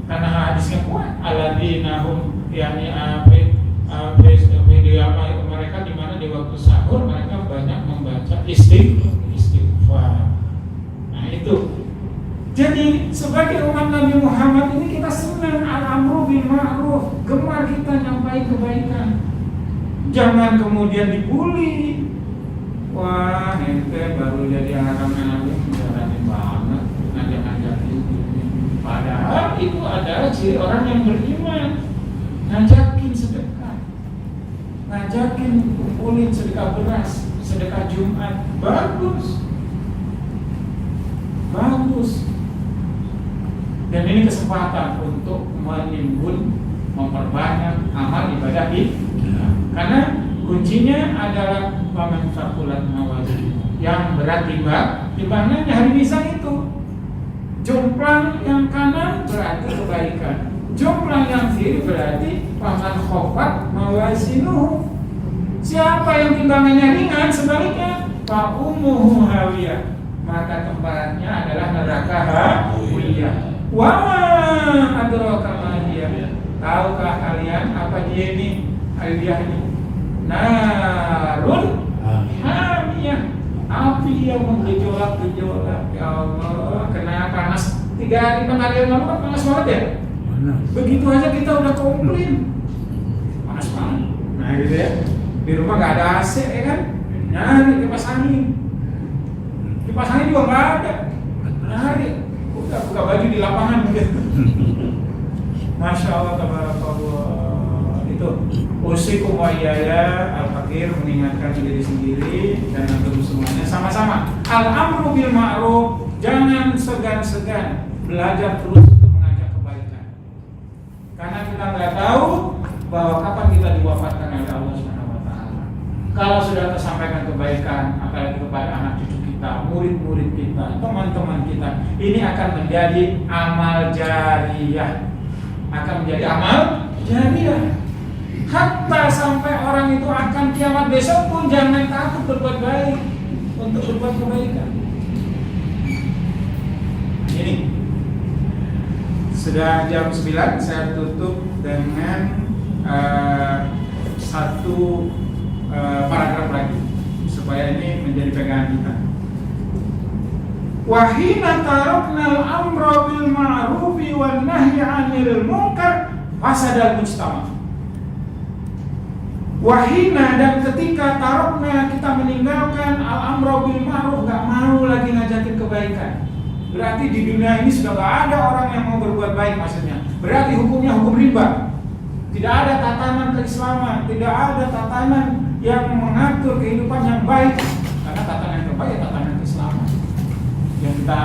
Karena hadisnya kuat, alladzina hum yakni video mereka di mana di waktu sahur mereka banyak membaca istighfar. Nah itu. Jadi sebagai umat Nabi Muhammad ini kita senang al-amru bil ma'ruf, gemar kita nyampai kebaikan. Jangan kemudian dibully. Wah, ente baru jadi haram alim, berani banget ngajak-ngajak itu. Padahal itu adalah ciri orang yang beriman. Ngajakin sedekah, ngajakin kumpulin sedekah beras, sedekah Jumat, bagus. Dan ini kesempatan untuk menimbun, memperbanyak amal ibadah kita. Karena kuncinya adalah paman fakulat mawazin, yang berat timbangnya hari mizan itu. Jomplang yang kanan berarti kebaikan, jomplang yang kiri berarti paman khofat mawazinuhu. Siapa yang timbangannya ringan, sebaliknya fa ummuhu hawiyah, maka tempatnya adalah neraka hawiyah. Wa ma adraka ma hiya. Tahukah kalian apa dia ini? Hawiyah ini narun hamiyah, api yang menggejolak-gejolak. Ya Allah, kena panas 3 hari 4 hari yang lalu kan panas banget ya. Begitu aja kita udah komplain, panas banget. Nah gitu ya. Di rumah nggak ada AC ya kan? Nyari kipas angin juga nggak ada. Nyari buka baju di lapangan gitu. Masya Allah, tabarakallah. Itu usikum wa iyaya al-fakir, mengingatkan diri sendiri dan antum semuanya sama-sama. Al-amru bil ma'ruf, jangan segan-segan belajar terus untuk mengajak kebaikan. Karena kita nggak tahu bahwa kapan kita diwafatkan oleh Allah Subhanahu wa taala. Kalau sudah tersampaikan kebaikan, apalagi kepada anak cucu kita, murid-murid kita, teman-teman kita, ini akan menjadi amal jariyah. Akan menjadi amal jariyah. Hatta sampai orang itu akan kiamat besok pun jangan takut berbuat baik, untuk berbuat kebaikan. Ini sudah jam 9, saya tutup dengan satu paragraf lagi supaya ini menjadi pegangan kita. Wahina taraknal amra bil ma'rufi wan nahyi 'anil munkar fasadal mujtama. Wahina, dan ketika tarakna, kita meninggalkan al-amra bil ma'ruf, enggak mau lagi ngajakin kebaikan. Berarti di dunia ini sudah enggak ada orang yang mau berbuat baik maksudnya. Berarti hukumnya hukum riba. Tidak ada tatanan keislaman, tidak ada tatanan yang mengatur kehidupan yang baik. Karena tatanan yang terbaik adalah tatanan keislaman yang kita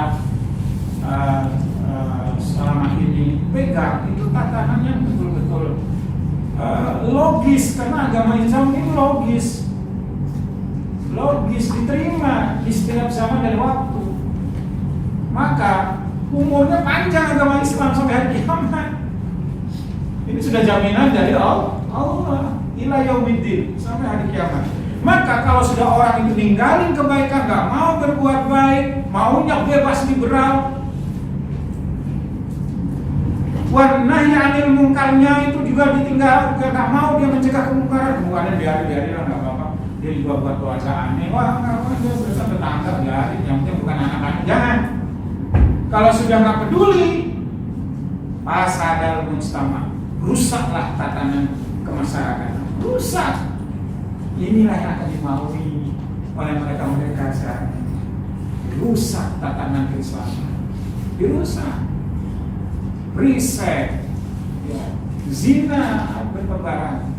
selama ini pegang. Itu tatanan yang betul-betul logis, karena agama Islam itu logis diterima di setiap zaman dan waktu. Maka umurnya panjang agama Islam sampai hari kiamat. Ini sudah jaminan dari Allah ila yaumiddin, sampai hari kiamat. Maka kalau sudah orang itu ninggalin kebaikan, nggak mau berbuat baik, maunya bebas liberal, warnanya anil mungkarnya itu juga ditinggal, nggak mau dia mencegah kemungkaran. Kemungkaran biarin lah, nggak apa-apa. Dia juga buat dosa aneh, wah nggak apa, dia berasa tetangga, biarin. Yang penting bukan anak-anak, jangan. Kalau sudah nggak peduli, fasadal mujtama, rusaklah tatanan kemasyarakatan, rusak. Inilah yang akan dimaui oleh mereka saat ini. Rusak tatanan keislaman, dirusak. Riset, ya, zina bertebaran.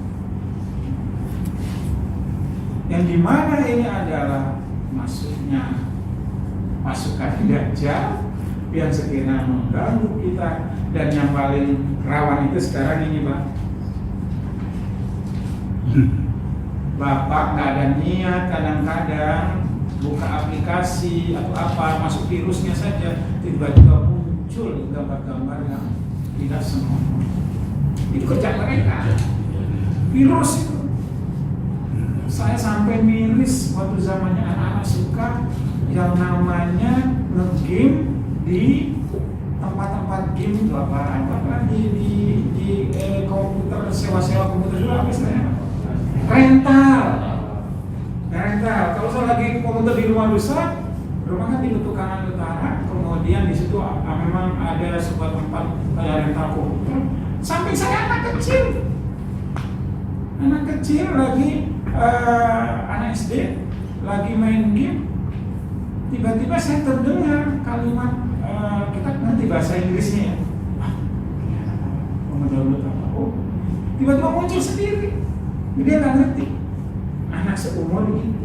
Yang dimana ini adalah maksudnya pasukan Dajjal yang sekiranya mengganggu kita, dan yang paling rawan itu sekarang ini, Pak. Bapak nggak ada niat, kadang-kadang buka aplikasi atau apa, masuk virusnya saja, tiba-tiba muncul gambar-gambar yang tidak senonoh. Itu kerja mereka, virus itu. Saya sampai miris waktu zamannya anak-anak suka yang namanya nge-game di tempat-tempat game itu apa di komputer sewa komuter dulu apa istilahnya? Rental. Kalau saya lagi komuter di rumah dusa, rumah kan di Lutu Kanan Utara, kemudian di situ memang ada sebuah tempat kayak rental komuter. Samping saya anak kecil lagi anak SD lagi main game. Tiba-tiba saya terdengar kalimat kita ngerti bahasa Inggrisnya ya. Mendownload apa? Oh, tiba-tiba muncul sendiri. Dia nggak ngerti. Anak seumur gitu.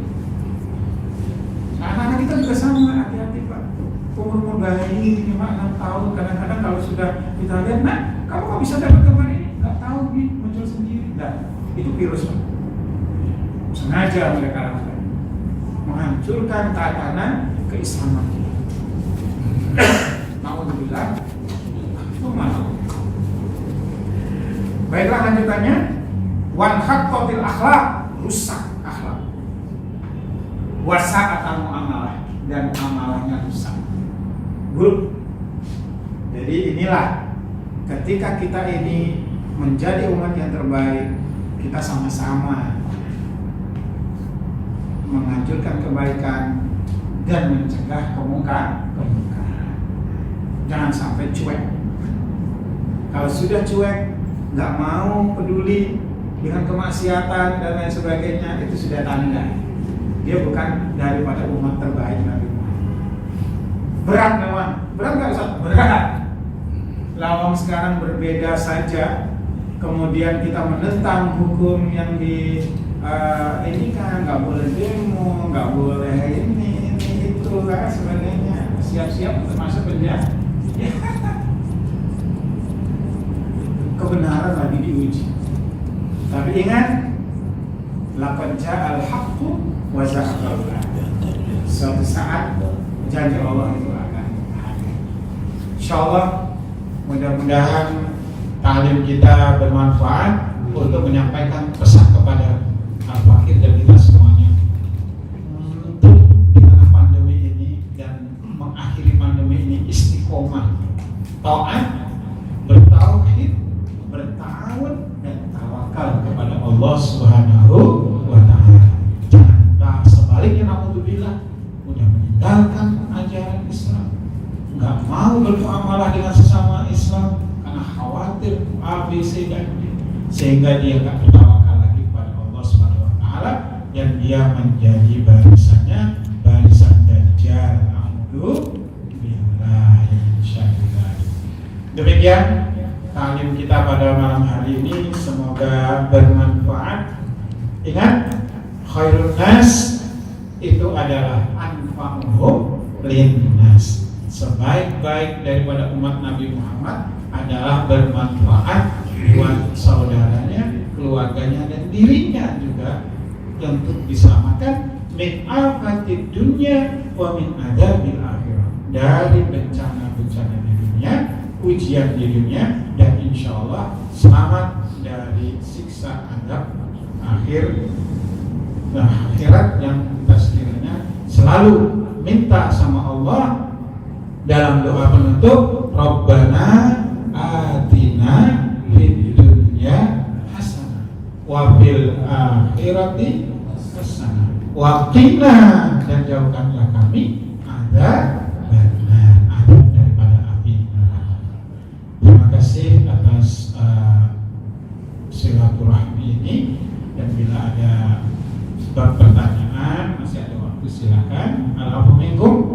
Anak-anak kita juga sama, hati-hati Pak. Umur bayi 5-6 tahun, kadang-kadang kalau sudah kita lihat, nah, kamu kok bisa dapat gambar ini? Nggak tahu nih, muncul sendiri. Dan itu virus Pak. Sengaja mereka lakukan, menghancurkan tatanan keislaman kita. Alhamdulillah, itu malu. Baiklah lanjutannya, wan haqqatil akhlak, rusak akhlak. Wasa'at al-mu'amalah, dan amalahnya rusak, buruk. Jadi inilah ketika kita ini menjadi umat yang terbaik, kita sama-sama menghancurkan kebaikan dan mencegah kemungkaran. Jangan sampai cuek. Kalau sudah cuek, nggak mau peduli dengan kemaksiatan dan lain sebagainya, itu sudah tanda dia bukan daripada umat terbaik Nabi Muhammad. Berat memang, berat nggak Ustaz? Berat. Lawang sekarang berbeda saja, kemudian kita menentang hukum yang di ini kan nggak boleh demo, nggak boleh ini itu lah sebagainya, siap-siap masuk penjara. Kebenaran lagi diuji. Tapi ingat, laqad ja'al haqqu wa zahaqal batil. Suatu saat janji Allah itu akan hadir. Insyaallah mudah-mudahan ta'lim kita bermanfaat untuk menyampaikan pesan kepada al-fakir dan kita semuanya untuk di tengah pandemi ini dan mengakhiri pandemi ini istiqomah, taat, bertauhid, bertawun dan tawakal kepada Allah Subhanahu wa taala. Jangan sebaliknya, naudzubillah, udah meninggalkan ajaran Islam, nggak mau bermuamalah dengan sesama Islam karena khawatir A, B, C dan D, sehingga dia nggak bertawakal lagi kepada Allah Subhanahu wa taala dan dia menjadi barisan Dajjal. Alhamdulillah. Demikian ta'lim kita pada malam hari ini, semoga bermanfaat. Ingat, khairun nas itu adalah anfa'uhum linnas. Sebaik-baik daripada umat Nabi Muhammad adalah bermanfaat buat saudaranya, keluarganya dan dirinya juga, untuk diselamatkan min afatid dunya wa min adabil akhirah, dari bencana-bencana di dunia, ujian di dunia, dan insya Allah selamat dari siksa azab akhirat yang kita sekiranya selalu minta sama Allah dalam doa penutup, Rabbana atina fid dunya hasanah wa fil akhirati hasanah wa qina, dan jauhkanlah kami azab daripada api neraka. Terima kasih atas silaturahmi ini, dan bila ada pertanyaan masih ada waktu silakan. Alhamdulillah.